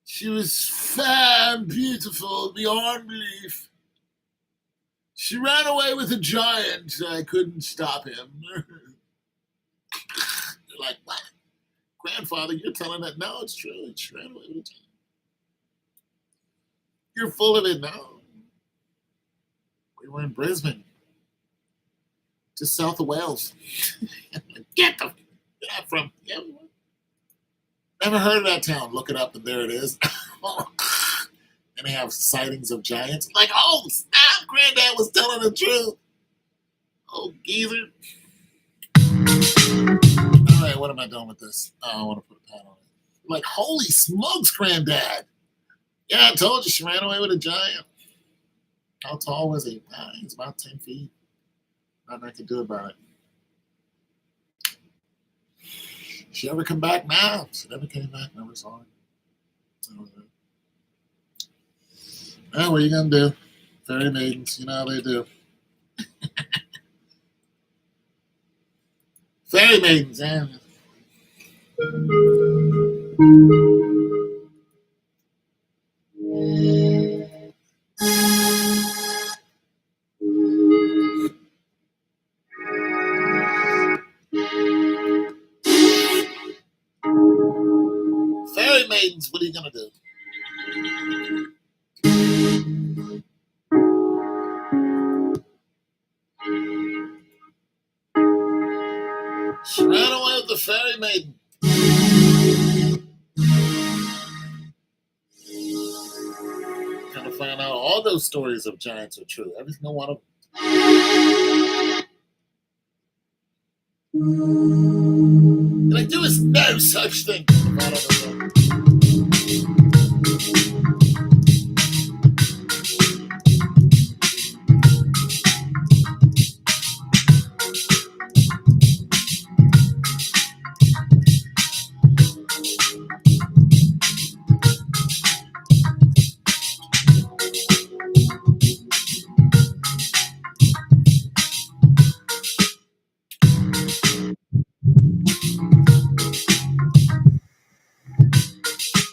A: She was fair and beautiful beyond belief. She ran away with a giant. I couldn't stop him. You're like, what? Grandfather, you're telling that? No, it's true. She ran away with a giant. You're full of it now. We were in Brisbane, just south of Wales. Get that from. Yeah, never heard of that town. Look it up, and there it is. And they have sightings of giants. Like, oh, snap, Granddad was telling the truth. Oh, geezer. All right, what am I doing with this? Oh, I want to put a pad on it. Like, holy smokes, Granddad. Yeah, I told you she ran away with a giant. How tall was he? He's about 10 feet. Nothing I could do about it. She ever come back now? She never came back. Never saw her. Oh, what are you going to do? Fairy maidens, you know how they do. Fairy maidens, yeah. maidens. What are you gonna do? She ran away with the fairy maiden. Kind of find out all those stories of giants are true. Every single one of them. Like, there is no such thing.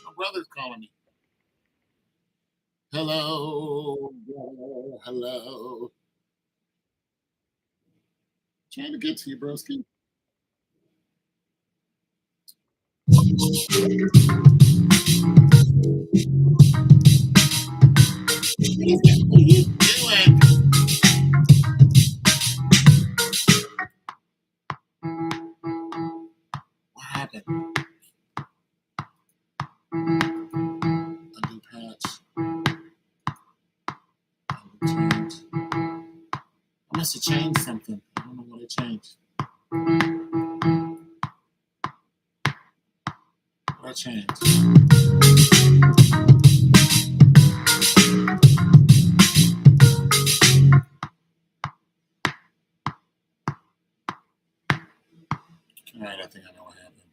A: My brother's calling me. Hello, brother. Hello. Trying to get to you, broski. What are you doing? What happened? A new patch. A new change. I must have changed something. I don't know what I changed. What I changed? All right, I think I know what happened.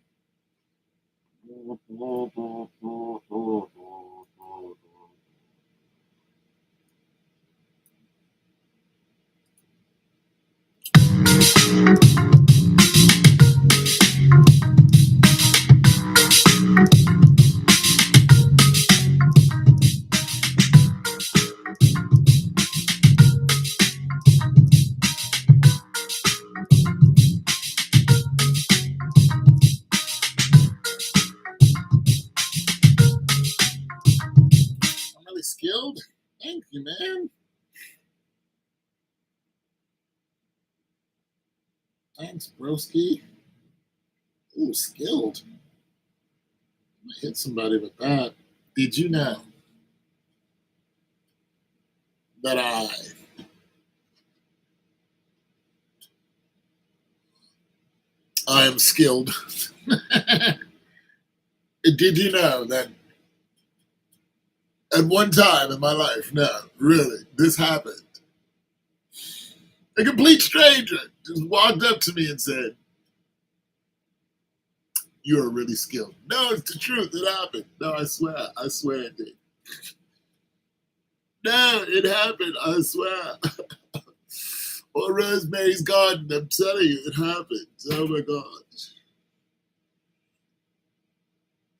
A: I'm really skilled. Thank you, man. Thanks, broski. Ooh, skilled. I'm gonna hit somebody with that. Did you know that I am skilled? Did you know that at one time in my life, no, really, this happened. A complete stranger just walked up to me and said, "You are really skilled." No, it's the truth. It happened. No, I swear it did. No, it happened. I swear. Or Rosemary's Garden. I'm telling you, it happened. Oh my God.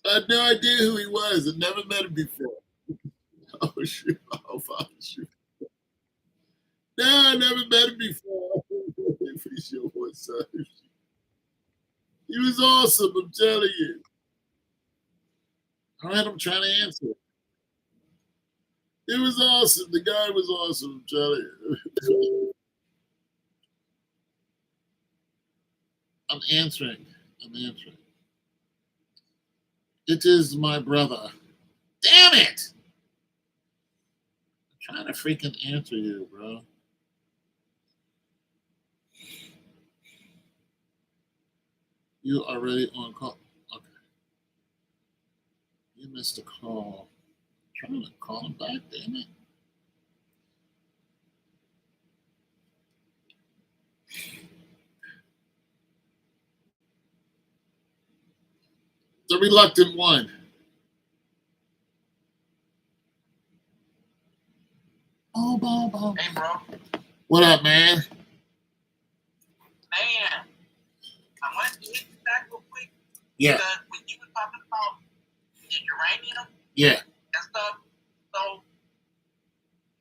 A: I had no idea who he was. I'd never met him before. Oh shoot! Oh fuck! Shoot. No, I never met him before. He was awesome. I'm telling you. All right, I'm trying to answer. It was awesome. The guy was awesome. I'm telling you. I'm answering. I'm answering. It is my brother. Damn it! I'm trying to freaking answer you, bro. You are already on call. Okay. You missed a call. I'm trying to call him back, damn it. The reluctant one. Oh, Bob.
B: Hey, bro.
A: What up, man?
B: Man, I wanted to hit you back real quick.
A: Yeah.
B: Because when you were talking about the uranium
A: Yeah.
B: and stuff, so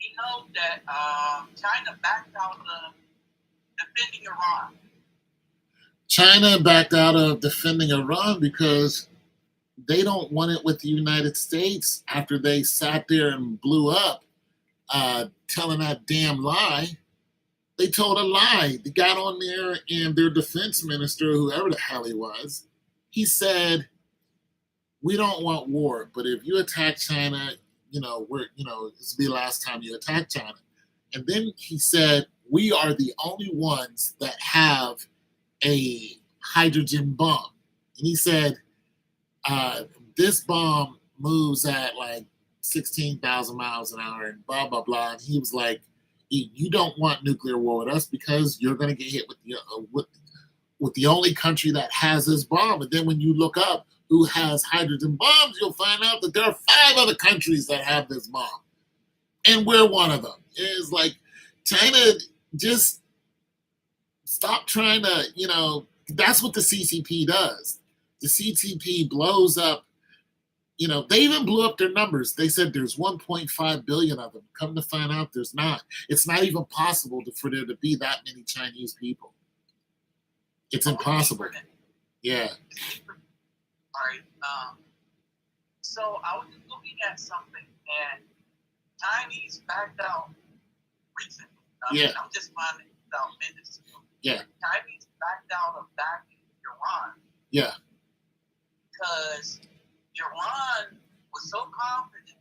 B: you know that China backed out of defending Iran.
A: China backed out of defending Iran because they don't want it with the United States after they sat there and blew up, telling that damn lie. They told a lie. They got on there, and their defense minister, whoever the hell he was, he said, "We don't want war, but if you attack China, this will be the last time you attack China." And then he said, "We are the only ones that have a hydrogen bomb." And he said, "This bomb moves at like 16,000 miles an hour and blah, blah, blah." And he was like, "You don't want nuclear war with us because you're going to get hit with the only country that has this bomb." And then when you look up who has hydrogen bombs, you'll find out that there are 5 other countries that have this bomb. And we're one of them. It's like, China, just stop trying to, that's what the CCP does. The CCP blows up, they even blew up their numbers. They said there's 1.5 billion of them. Come to find out, there's not. It's not even possible for there to be that many Chinese people. It's impossible. Yeah.
B: All right. So I was just looking at something, and Chinese backed out recently.
A: Yeah.
B: I'm just finding out minutes ago.
A: Yeah.
B: Chinese backed out of backing Iran.
A: Yeah.
B: Because Iran was so confident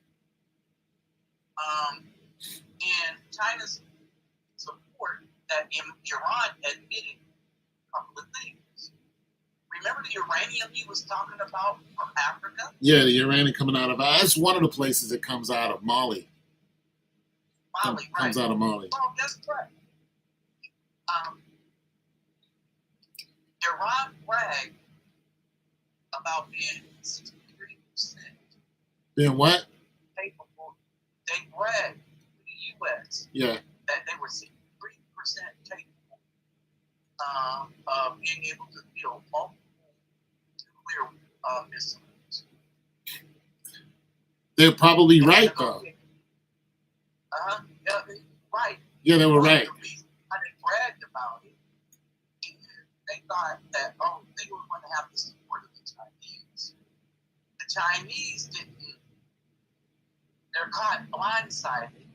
B: in China's support that Iran admitted a couple of things. Remember the uranium he was talking about from Africa?
A: Yeah, the uranium coming out of that's one of the places it comes out of, Mali.
B: Mali, right?
A: Comes out of Mali.
B: Well, guess what? Iran bragged about being 63%.
A: Being what?
B: Capable. They bragged to the U.S.
A: Yeah.
B: that they were 63% capable of being able to field multiple nuclear missiles.
A: They're probably right, though.
B: Yeah, right.
A: Yeah, they were right.
B: The reason why they bragged about it, they thought that, they were going to have the support of the Chinese. The Chinese didn't. They're caught blindsided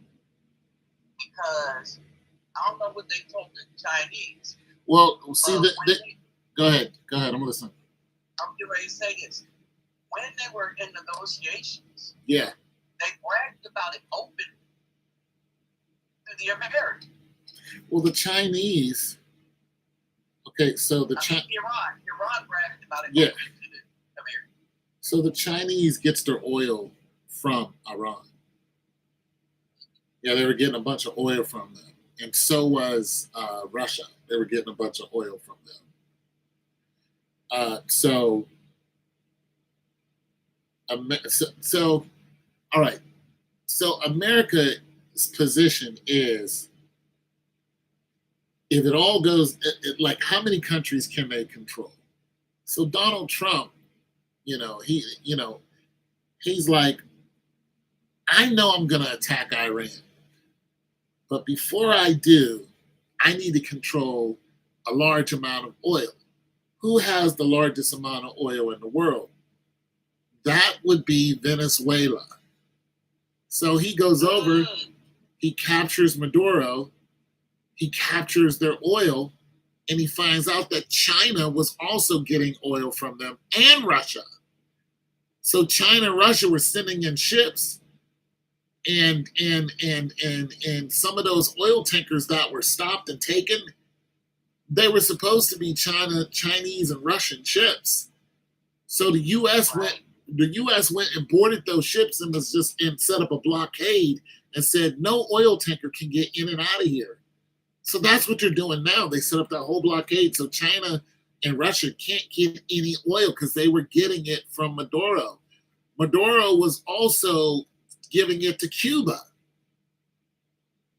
B: because I don't know what they told the Chinese.
A: Well, see, go ahead. I'm listening.
B: I'm getting ready to say this. When they were in negotiations,
A: yeah,
B: they bragged about it open to the Americans.
A: Well, the Chinese. Okay, so
B: Iran bragged about it
A: yeah.
B: open to the Americans.
A: So the Chinese gets their oil from Iran. Yeah, they were getting a bunch of oil from them. And so was Russia. They were getting a bunch of oil from them. So, all right. So America's position is, if it all goes, like, how many countries can they control? So Donald Trump, he's like, I know I'm going to attack Iran. But before I do, I need to control a large amount of oil. Who has the largest amount of oil in the world? That would be Venezuela. So he goes over, he captures Maduro, he captures their oil, and he finds out that China was also getting oil from them, and Russia. So China and Russia were sending in ships. And some of those oil tankers that were stopped and taken, they were supposed to be Chinese and Russian ships. So the U.S. went and boarded those ships and set up a blockade and said no oil tanker can get in and out of here. So that's what they're doing now. They set up that whole blockade so China and Russia can't get any oil because they were getting it from Maduro. Maduro was also giving it to Cuba.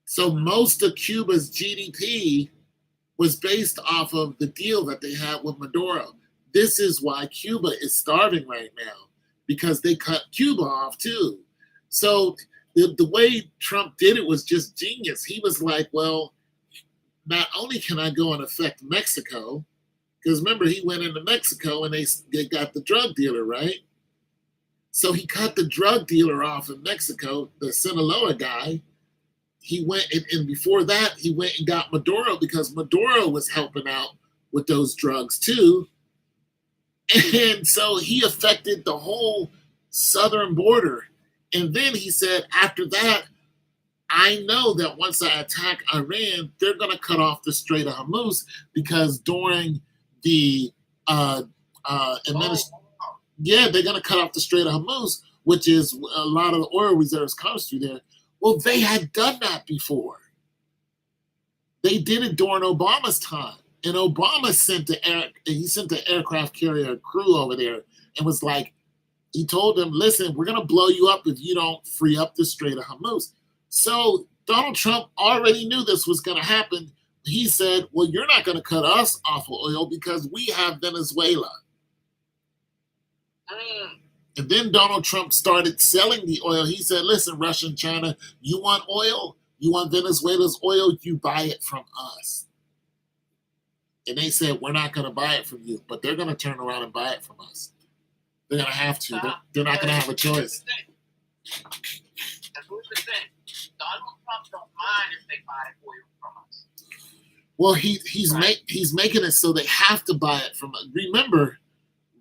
A: So most of Cuba's GDP was based off of the deal that they had with Maduro. This is why Cuba is starving right now, because they cut Cuba off too. So the way Trump did it was just genius. He was like, well, not only can I go and affect Mexico, because remember, he went into Mexico and they got the drug dealer, right? So he cut the drug dealer off in Mexico, the Sinaloa guy. He went and before that, he went and got Maduro because Maduro was helping out with those drugs too. And so he affected the whole southern border. And then he said, after that, I know that once I attack Iran, they're going to cut off the Strait of Hormuz because during the administration, yeah, they're going to cut off the Strait of Hormuz, which is a lot of the oil reserves comes through there. Well, they had done that before. They did it during Obama's time. And Obama sent the aircraft carrier crew over there and was like, he told them, listen, we're going to blow you up if you don't free up the Strait of Hormuz. So Donald Trump already knew this was going to happen. He said, well, you're not going to cut us off of oil because we have Venezuela. And then Donald Trump started selling the oil. He said, listen, Russia and China, you want oil? You want Venezuela's oil? You buy it from us. And they said, we're not going to buy it from you, but they're going to turn around and buy it from us. They're going to have to. They're not going to have a choice.
B: Donald Trump don't mind if they buy oil from us.
A: Well, he's making it so they have to buy it from us. Remember,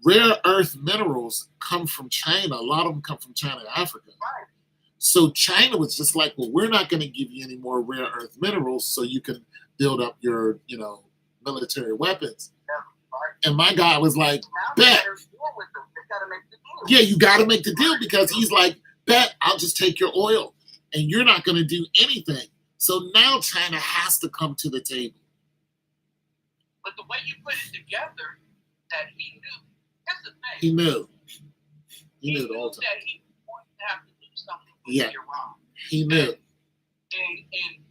A: rare earth minerals come from China. A lot of them come from China and Africa.
B: Right.
A: So China was just like, well, we're not going to give you any more rare earth minerals so you can build up your, military weapons.
B: Yeah, right.
A: And my guy was like, bet. Yeah, you got to make the deal because he's like, bet, I'll just take your oil and you're not going to do anything. So now China has to come to the table.
B: But the way you put it together, that he knew, that's the thing.
A: He knew.
B: He
A: knew the
B: knew
A: whole time.
B: that he was going to have to do something with Iran.
A: He knew.
B: And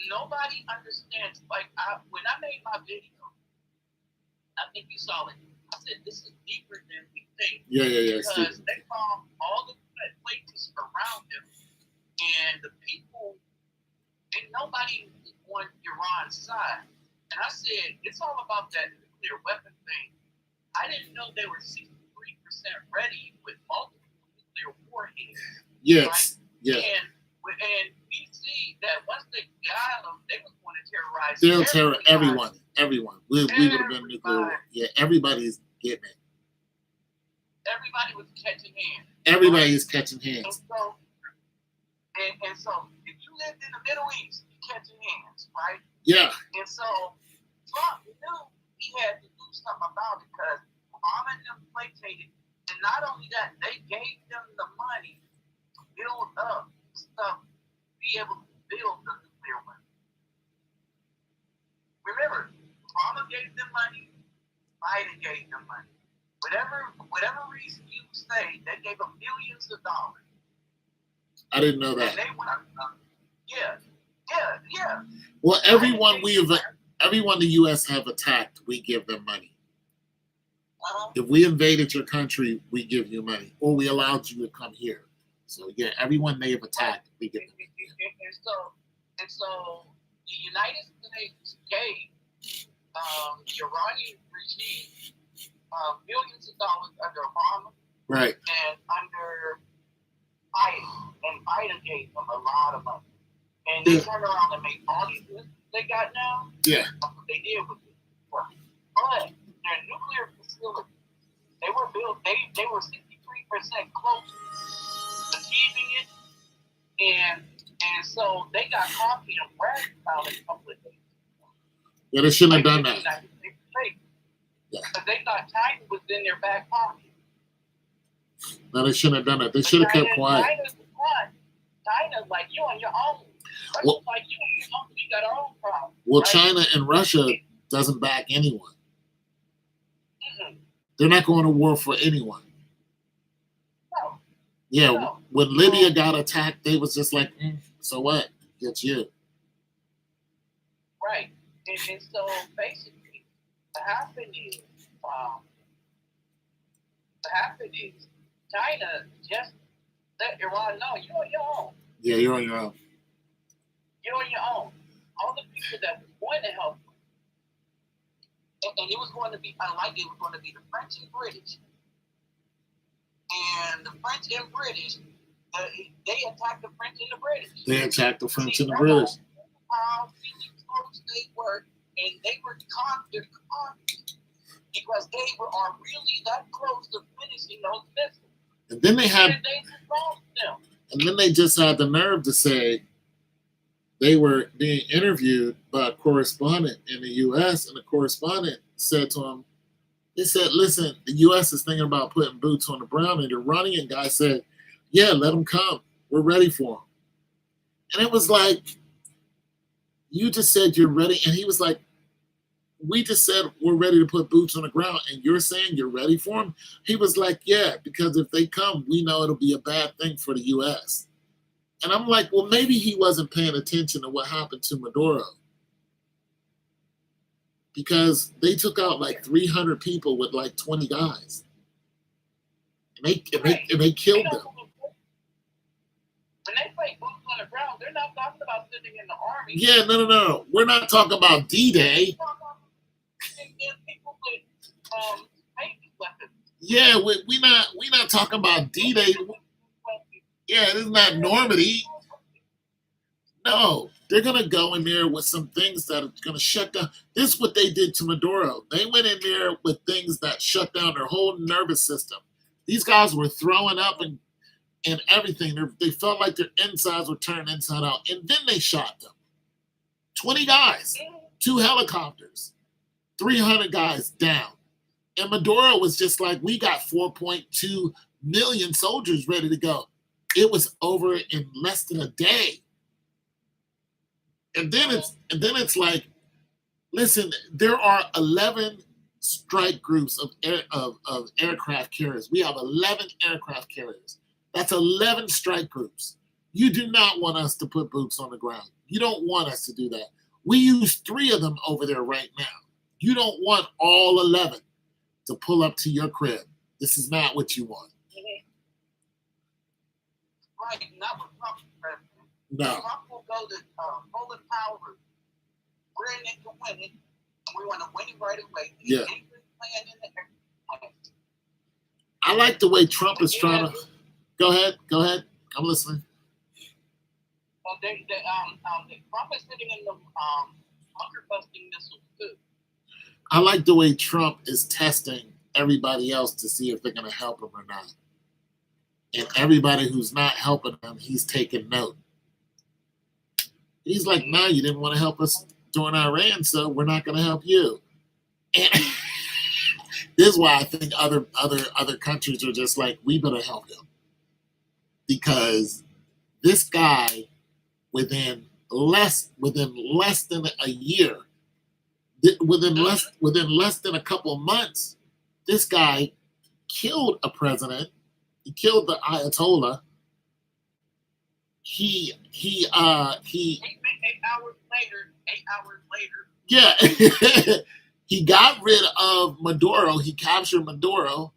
B: nobody understands. Like, when I made my video, I think you saw it. I said, this is deeper than we think.
A: Yeah.
B: Because they found all the places around them. And the people, and nobody was on Iran's side. And I said, it's all about that nuclear weapon thing. I didn't know they were 63% ready with multiple nuclear warheads.
A: Yes.
B: Right?
A: Yeah.
B: And we see that once they got them, they was going to terrorize.
A: They'll terror everyone. Everyone. We would have been nuclear war. Yeah. Everybody's getting it.
B: Everybody was catching hands.
A: Everybody is catching hands.
B: And so, if you lived in the Middle East, you catching hands, right?
A: Yeah.
B: And so, Trump knew he had to do something about it because Obama and them placated. And not only that, they gave them the money to build up stuff, be able to build the nuclear weapon. Remember, Obama gave them money, Biden gave them money. Whatever reason you say, they gave them millions of dollars.
A: I didn't know that.
B: And they went, yeah.
A: Well, everyone the U.S. have attacked, we give them money. If we invaded your country, we give you money, or we allowed you to come here. So yeah, everyone they have attacked, we give them money.
B: And so the United States gave the Iranian regime millions of dollars under Obama,
A: right,
B: and under Biden, and Biden gave them a lot of money. And they turned around and made all these lists they got now.
A: Yeah.
B: That's what they did with it. But their nuclear facility, they were built, they were 63% close to achieving it. And so they got coffee and bragged about it a couple of days.
A: Yeah, they shouldn't have done that.
B: Yeah. Because they thought China was in their back pocket.
A: No, they shouldn't have done that. They should have kept quiet.
B: China's like, you on your own.
A: Well,
B: like, you got our own problem.
A: Well,
B: right?
A: China and Russia doesn't back anyone.
B: Mm-hmm.
A: They're not going to war for anyone.
B: No.
A: Yeah,
B: No.
A: When Libya got attacked, they was just like, so what? It's you.
B: Right. And so basically, what happened is China just let Iran know you're on your own.
A: Yeah, you're on your own.
B: You're on your own. All the people that were going to help you, and it was going to be unlikely, it was going to be the French and British. And and the French and British, they attacked the French and the British.
A: They attacked the French and the British.
B: How really close they were, and they were conquered because they are really that close to finishing those missiles.
A: And then they had,
B: And they just lost them.
A: and then they just had the nerve to say they were being interviewed by a correspondent in the U.S. and the correspondent said to him, they said, listen, the U.S. is thinking about putting boots on the ground. And the Iranian guy said, yeah, let them come. We're ready for them. And it was like, you just said you're ready. And he was like, we just said we're ready to put boots on the ground. And you're saying you're ready for them? He was like, yeah, because if they come, we know it'll be a bad thing for the U.S. And I'm like, well, maybe he wasn't paying attention to what happened to Maduro. Because they took out like 300 people with like 20 guys. And they killed them.
B: When they say boots on the ground, they're not talking about sitting in the army.
A: Yeah, no. We're not talking about D-Day.
B: People with paint weapons.
A: Yeah, we're not talking about D-Day. Yeah, this is not Normandy. No, they're going to go in there with some things that are going to shut down. This is what they did to Maduro. They went in there with things that shut down their whole nervous system. These guys were throwing up and everything. They felt like their insides were turned inside out. And then they shot them. 20 guys, 2 helicopters, 300 guys down. And Maduro was just like, we got 4.2 million soldiers ready to go. It was over in less than a day. And then it's like, listen, there are 11 strike groups of aircraft carriers. We have 11 aircraft carriers. That's 11 strike groups. You do not want us to put boots on the ground. You don't want us to do that. We use 3 of them over there right now. You don't want all 11 to pull up to your crib. This is not what you want.
B: Right, not with Trump president.
A: No.
B: Trump will go to full power. We're in it to win it. We want to win it right away.
A: Yeah.
B: Plan in the
A: I like the way Trump is trying to. Go ahead. I'm listening.
B: Well, Trump is sitting in the bunker busting missiles too.
A: I like the way Trump is testing everybody else to see if they're going to help him or not. And everybody who's not helping him, he's taking note. He's like, no, you didn't want to help us during Iran, so we're not going to help you. And this is why I think other countries are just like, we better help him. Because this guy, within less than a year, within less than a couple of months, this guy killed a president. He killed the Ayatollah. He 8 hours later. Yeah. He got rid of Maduro. He captured Maduro.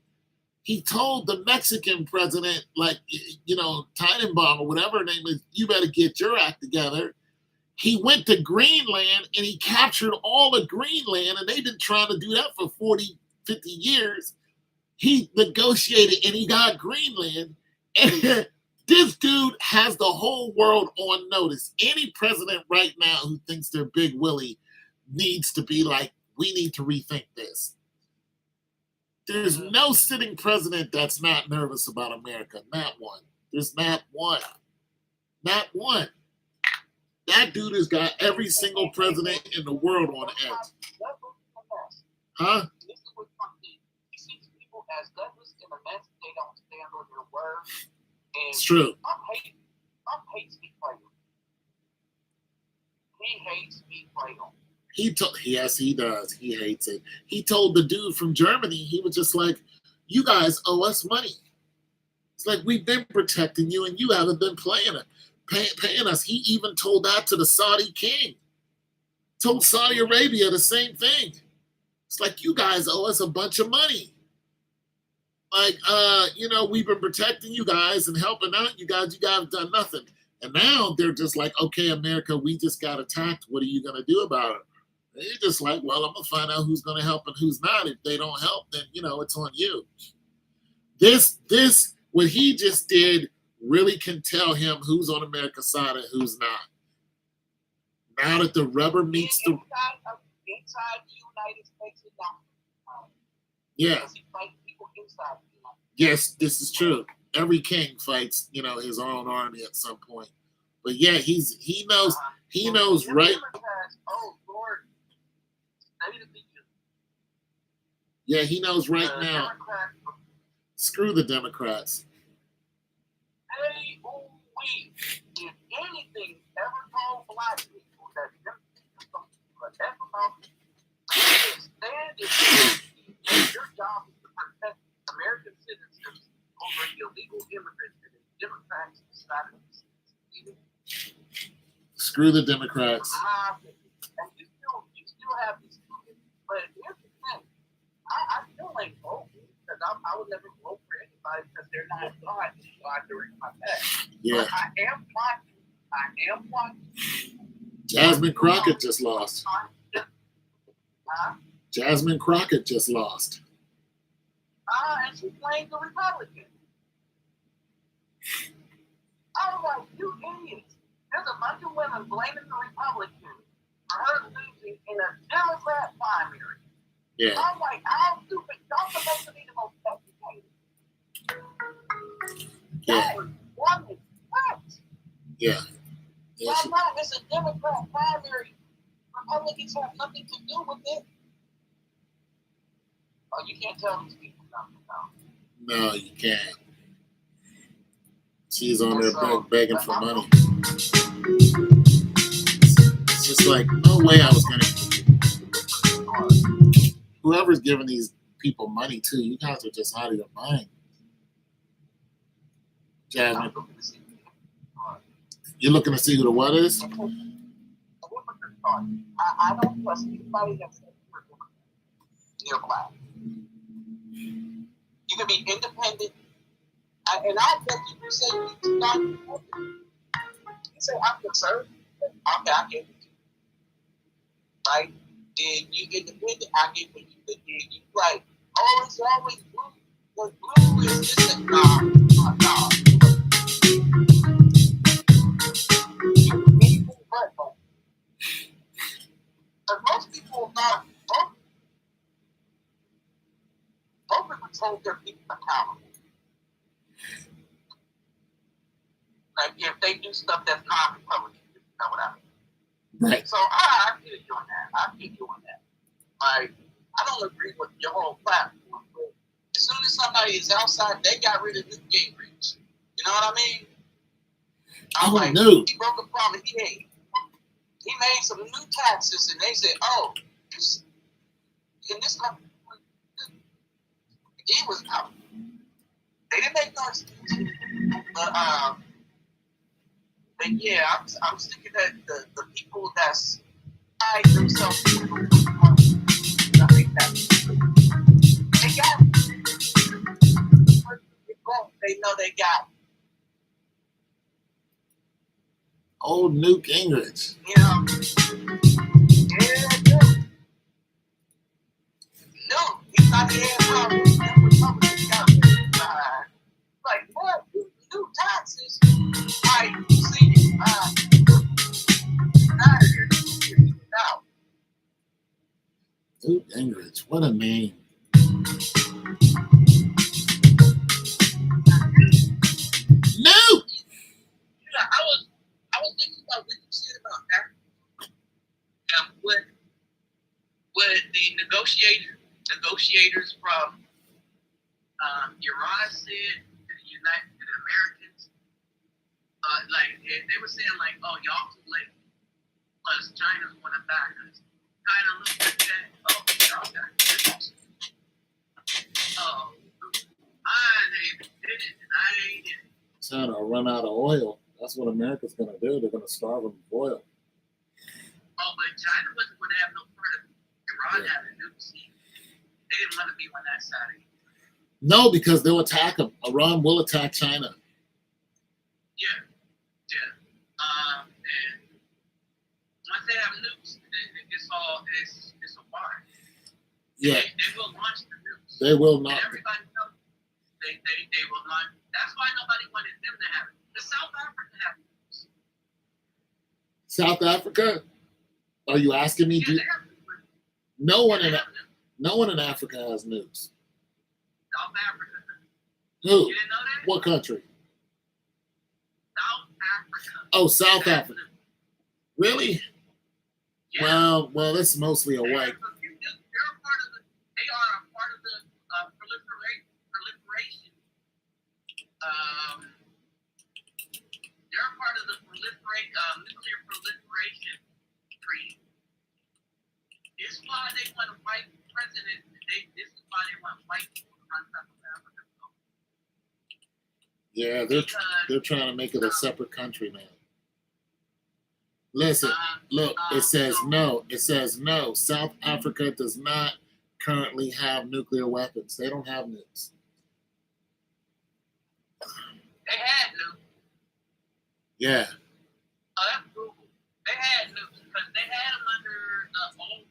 A: He told the Mexican president, Tannenbaum or whatever her name is, you better get your act together. He went to Greenland and he captured all of Greenland, and they've been trying to do that for 40, 50 years. He negotiated and he got Greenland. And this dude has the whole world on notice. Any president right now who thinks they're Big Willie needs to be like, we need to rethink this. There's no sitting president that's not nervous about America. Not one. There's not one. Not one. That dude has got every single president in the world on edge. Huh?
B: This is what Trump did. He sees people as Douglas and the mess, they don't stand on their word. And
A: it's true.
B: Trump hates betrayal. He hates betrayal.
A: Yes, he does. He hates it. He told the dude from Germany, he was just like, you guys owe us money. It's like, we've been protecting you and you haven't been paying us. He even told that to the Saudi king. Told Saudi Arabia the same thing. It's like, you guys owe us a bunch of money. Like, we've been protecting you guys and helping out you guys. You guys have done nothing. And now they're just like, okay, America, we just got attacked. What are you going to do about it? They're just like, well, I'm going to find out who's going to help and who's not. If they don't help, then, it's on you. This what he just did really can tell him who's on America's side and who's not. Now that the rubber meets the
B: inside the United States is not.
A: yeah.
B: He fights people inside the United States.
A: Yes, this is true. Every king fights, his own army at some point. But yeah, he knows right.
B: Oh Lord, State of the Union.
A: Yeah, he knows right
B: The
A: now.
B: Democrats,
A: Screw the Democrats.
B: hey, oh wait, if anything ever told black people that stand in your job is to protect American citizens over illegal immigrants and the Democrats decided to
A: Screw the Democrats.
B: and you still have these students, but here's the thing. I still ain't voting because I would never vote for anybody because they're not God during my past.
A: Yeah.
B: But I am watching.
A: Jasmine Crockett just lost.
B: Huh?
A: Jasmine Crockett just lost.
B: And she blamed the Republicans. I was like, you idiots. There's a bunch of women blaming the Republicans for her losing in a Democrat primary.
A: Yeah.
B: I'm like, how stupid. Y'all supposed to be the most educated.
A: Yeah.
B: Woman, what?
A: Yeah. Yeah.
B: Why not? It's a Democrat primary. Republicans have nothing to do with it. Oh, you can't tell these people nothing now.
A: No, you can't. She's on there begging for money. It's just like, no way I was going to. Whoever's giving these people money, too, you guys are just out of your mind. Jasmine, you're looking to see who the what is?
B: I don't trust anybody that's near black. You can be independent. And I bet you say you're not independent. You say, I'm conservative. Okay, I get it. Right? Then you independent, I get what you think. You like, oh, it's always blue. The blue is this and nah. But most people not vote would hold their people accountable. Like if they do stuff that's non-Republican, you know what I mean?
A: Right.
B: So I feel you on that. I feel you on that. Like I don't agree with your whole platform, but as soon as somebody is outside, they got rid of Newt Gingrich. You know what I mean? I'm like, he broke a promise he made. He made some new taxes, and they said, "Oh, in this country, he was out." They didn't make no excuses, but yeah, I'm thinking that the people that's tied themselves to the they got it. They know they got it.
A: Old Newt Gingrich.
B: Yeah. No, he's not the ass. Like what? New taxes. Like see, now.
A: Newt Gingrich, what a name. Newt!
B: Yeah, I was thinking about what you said about Africa. What the negotiators from Iran said to the Americans, like they were saying like, oh, y'all too late, plus China's want to back us. China looked at that, oh, y'all got this. Oh, I ain't did it, and I ain't did it.
A: China will run out of oil. That's what America's going to do. They're going to starve them of oil.
B: Oh, but China wasn't going to have no part of Iran having nukes. They didn't want to be on that side of it.
A: No, because they'll attack them. Iran will attack China.
B: Yeah. And once they have nukes, it's a war.
A: Yeah.
B: They will launch the nukes.
A: They will not.
B: And everybody knows. They were like, that's why nobody wanted them to have it. The South Africa have nukes.
A: South Africa? Are you asking me?
B: Yeah, they have nukes.
A: No one
B: They
A: in
B: have nukes.
A: no one in Africa has nukes.
B: South Africa.
A: Who?
B: You didn't know that?
A: What country?
B: South Africa.
A: Oh, South
B: They have
A: Africa.
B: nukes.
A: Really?
B: Yeah.
A: Well, that's mostly a
B: They
A: white.
B: have a few nukes. They're a part of the. They are a part of the proliferation. They're a part of the nuclear proliferation treaty. This is why they want a white president. This is why they want white people to run South Africa.
A: Yeah, they're trying to make it a separate country now. Listen, look, it says no. It says no. South Africa does not currently have nuclear weapons. They don't have nukes.
B: They had nukes.
A: Yeah.
B: Oh, that's Google. They had nukes because they had them under the old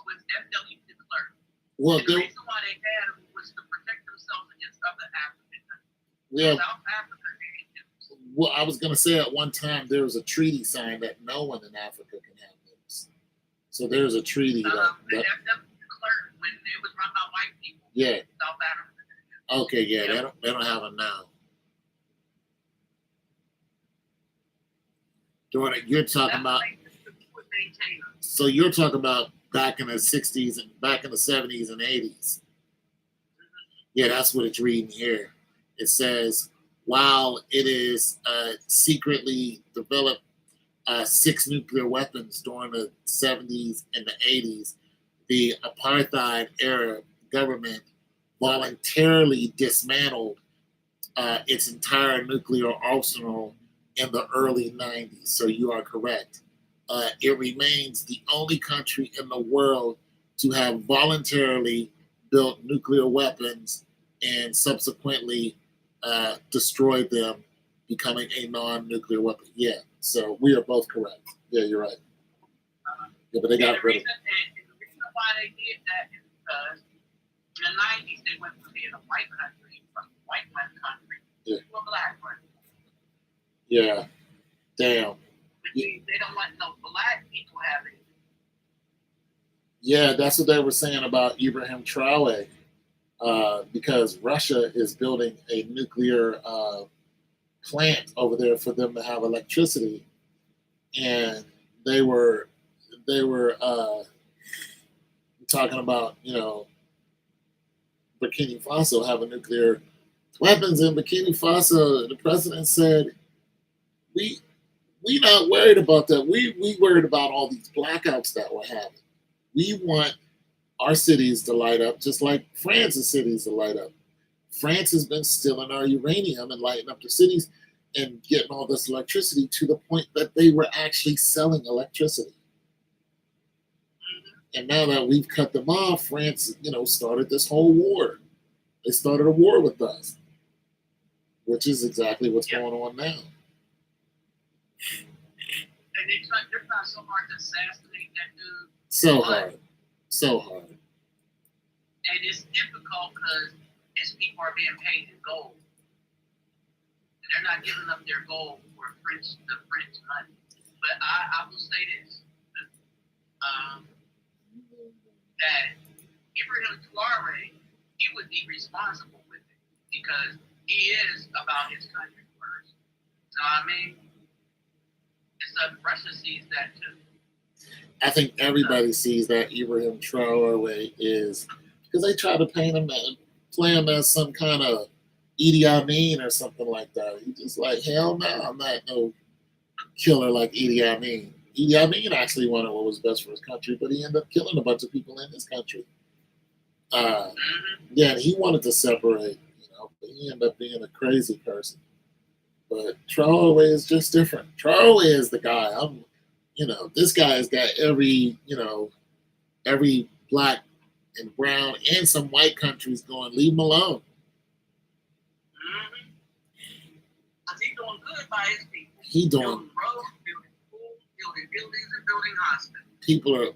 B: with F.W. de Klerk.
A: Well,
B: And the reason why they had them was to protect themselves against other African countries.
A: yeah.
B: South Africa had nukes.
A: Well, I was going to say at one time there was a treaty signed that no one in Africa can have nukes. So there's a treaty
B: And
A: that
B: F.W. de Klerk, when it was run by white people,
A: yeah.
B: South Africa.
A: Okay, yeah, they don't have them now. You're talking about. So you're talking about back in the 60s and back in the 70s and 80s. Yeah, that's what it's reading here. It says, while it is secretly developed 6 nuclear weapons during the 70s and the 80s, the apartheid era government voluntarily dismantled its entire nuclear arsenal in the early 90s. So you are correct. It remains the only country in the world to have voluntarily built nuclear weapons and subsequently destroyed them, becoming a non-nuclear weapon. Yeah, so we are both correct. Yeah, you're right. Yeah, but they got rid of it.
B: And the reason why they did that is because in the 90s they went from being a white country, from a white country, to a black country.
A: Yeah, damn.
B: Which means they don't want no black people having it.
A: Yeah, that's what they were saying about Ibrahim Traore, because Russia is building a nuclear plant over there for them to have electricity, and they were talking about Burkina Faso having nuclear weapons in Burkina Faso. The president said, "We not worried about that. We worried about all these blackouts that we're having. We want our cities to light up just like France's cities to light up. France has been stealing our uranium and lighting up the cities and getting all this electricity to the point that they were actually selling electricity. And now that we've cut them off, France, started this whole war. They started a war with us, which is exactly what's going on now.
B: And they're trying so hard to assassinate that dude.
A: So hard.
B: And it's difficult because these people are being paid in gold. And they're not giving up their gold for the French money. But I will say this. That Ibrahim Traore, he would be responsible with it because he is about his country first. You know what I mean? Russia sees that too.
A: I think everybody sees that Ibrahim Traore is, because they try to play him as some kind of Idi Amin or something like that. He's just like, hell no, I'm not no killer like Idi Amin. Idi Amin actually wanted what was best for his country, but he ended up killing a bunch of people in his country. Yeah, and he wanted to separate, but he ended up being a crazy person. But Traore is just different. Traore is the guy. This guy has got every black and brown and some white countries going, leave him alone.
B: He's doing good by his people.
A: He doing
B: building roads, building schools, building buildings, and building hospitals.
A: People are.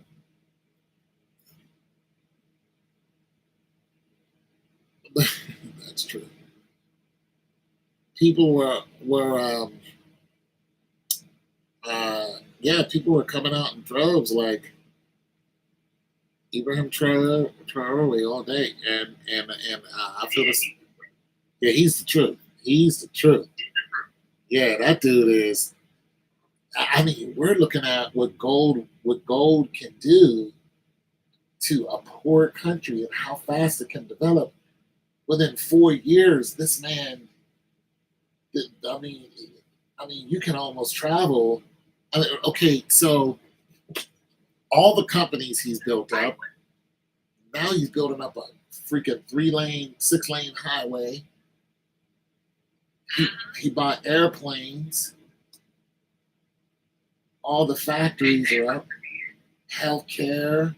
A: That's true. people people were coming out in droves like Ibrahim Traore all day, and I feel this. Yeah, he's the truth. He's the truth. Yeah, that dude is. I mean, we're looking at what gold can do to a poor country and how fast it can develop. Within 4 years, this man. I mean, you can almost travel. I mean, okay, so all the companies he's built up. Now he's building up a freaking 3-lane, 6-lane highway. He bought airplanes. All the factories are up. Healthcare,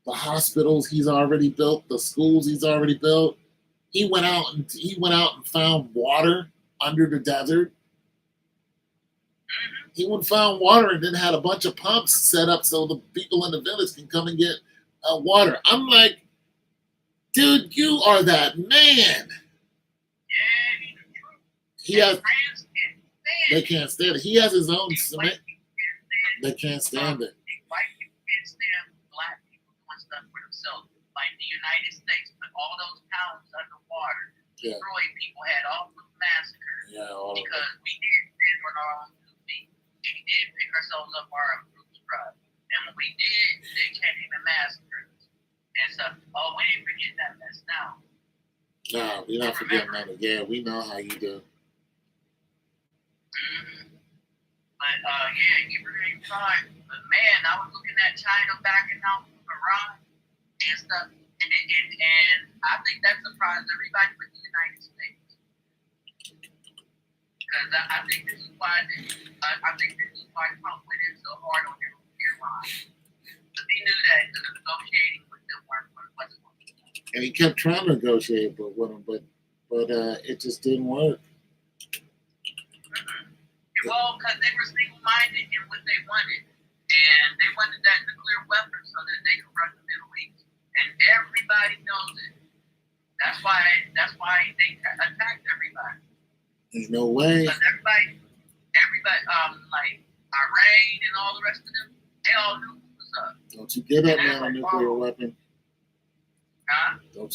A: the hospitals he's already built, the schools he's already built. He went out and found water under the desert. He went and found water and then had a bunch of pumps set up so the people in the village can come and get water. I'm like, dude, you are that man. He has. They can't stand it. He has his own cement. They can't stand it.
B: White people can't stand black people doing stuff for themselves. Like the United States put all those towns underwater, destroyed people, had all those massacres.
A: Yeah, all
B: because we did stand on our own 2 feet. We did pick ourselves up our roots, bro. And when we did, they came in and massacred us. And so, we didn't forget that mess now.
A: No, we're not forgetting that. Yeah, we know how you do.
B: But Ibrahim tried. But man, I was looking at China backing out from Iran and stuff, and I think that surprised everybody but the United States. Because I think this is why Trump went in so hard on Iran. Because he knew that the negotiating with them wasn't working.
A: And he kept trying to negotiate with them, but it just didn't work.
B: Well, because they were single-minded in what they wanted, and they wanted that nuclear weapon so that they could run the Middle East, and everybody knows it. That's why they attacked everybody.
A: There's no way.
B: Because everybody, like Iran and all the rest of them, they all knew what was up.
A: Don't you get up, man, a nuclear weapon.
B: Huh?
A: Don't you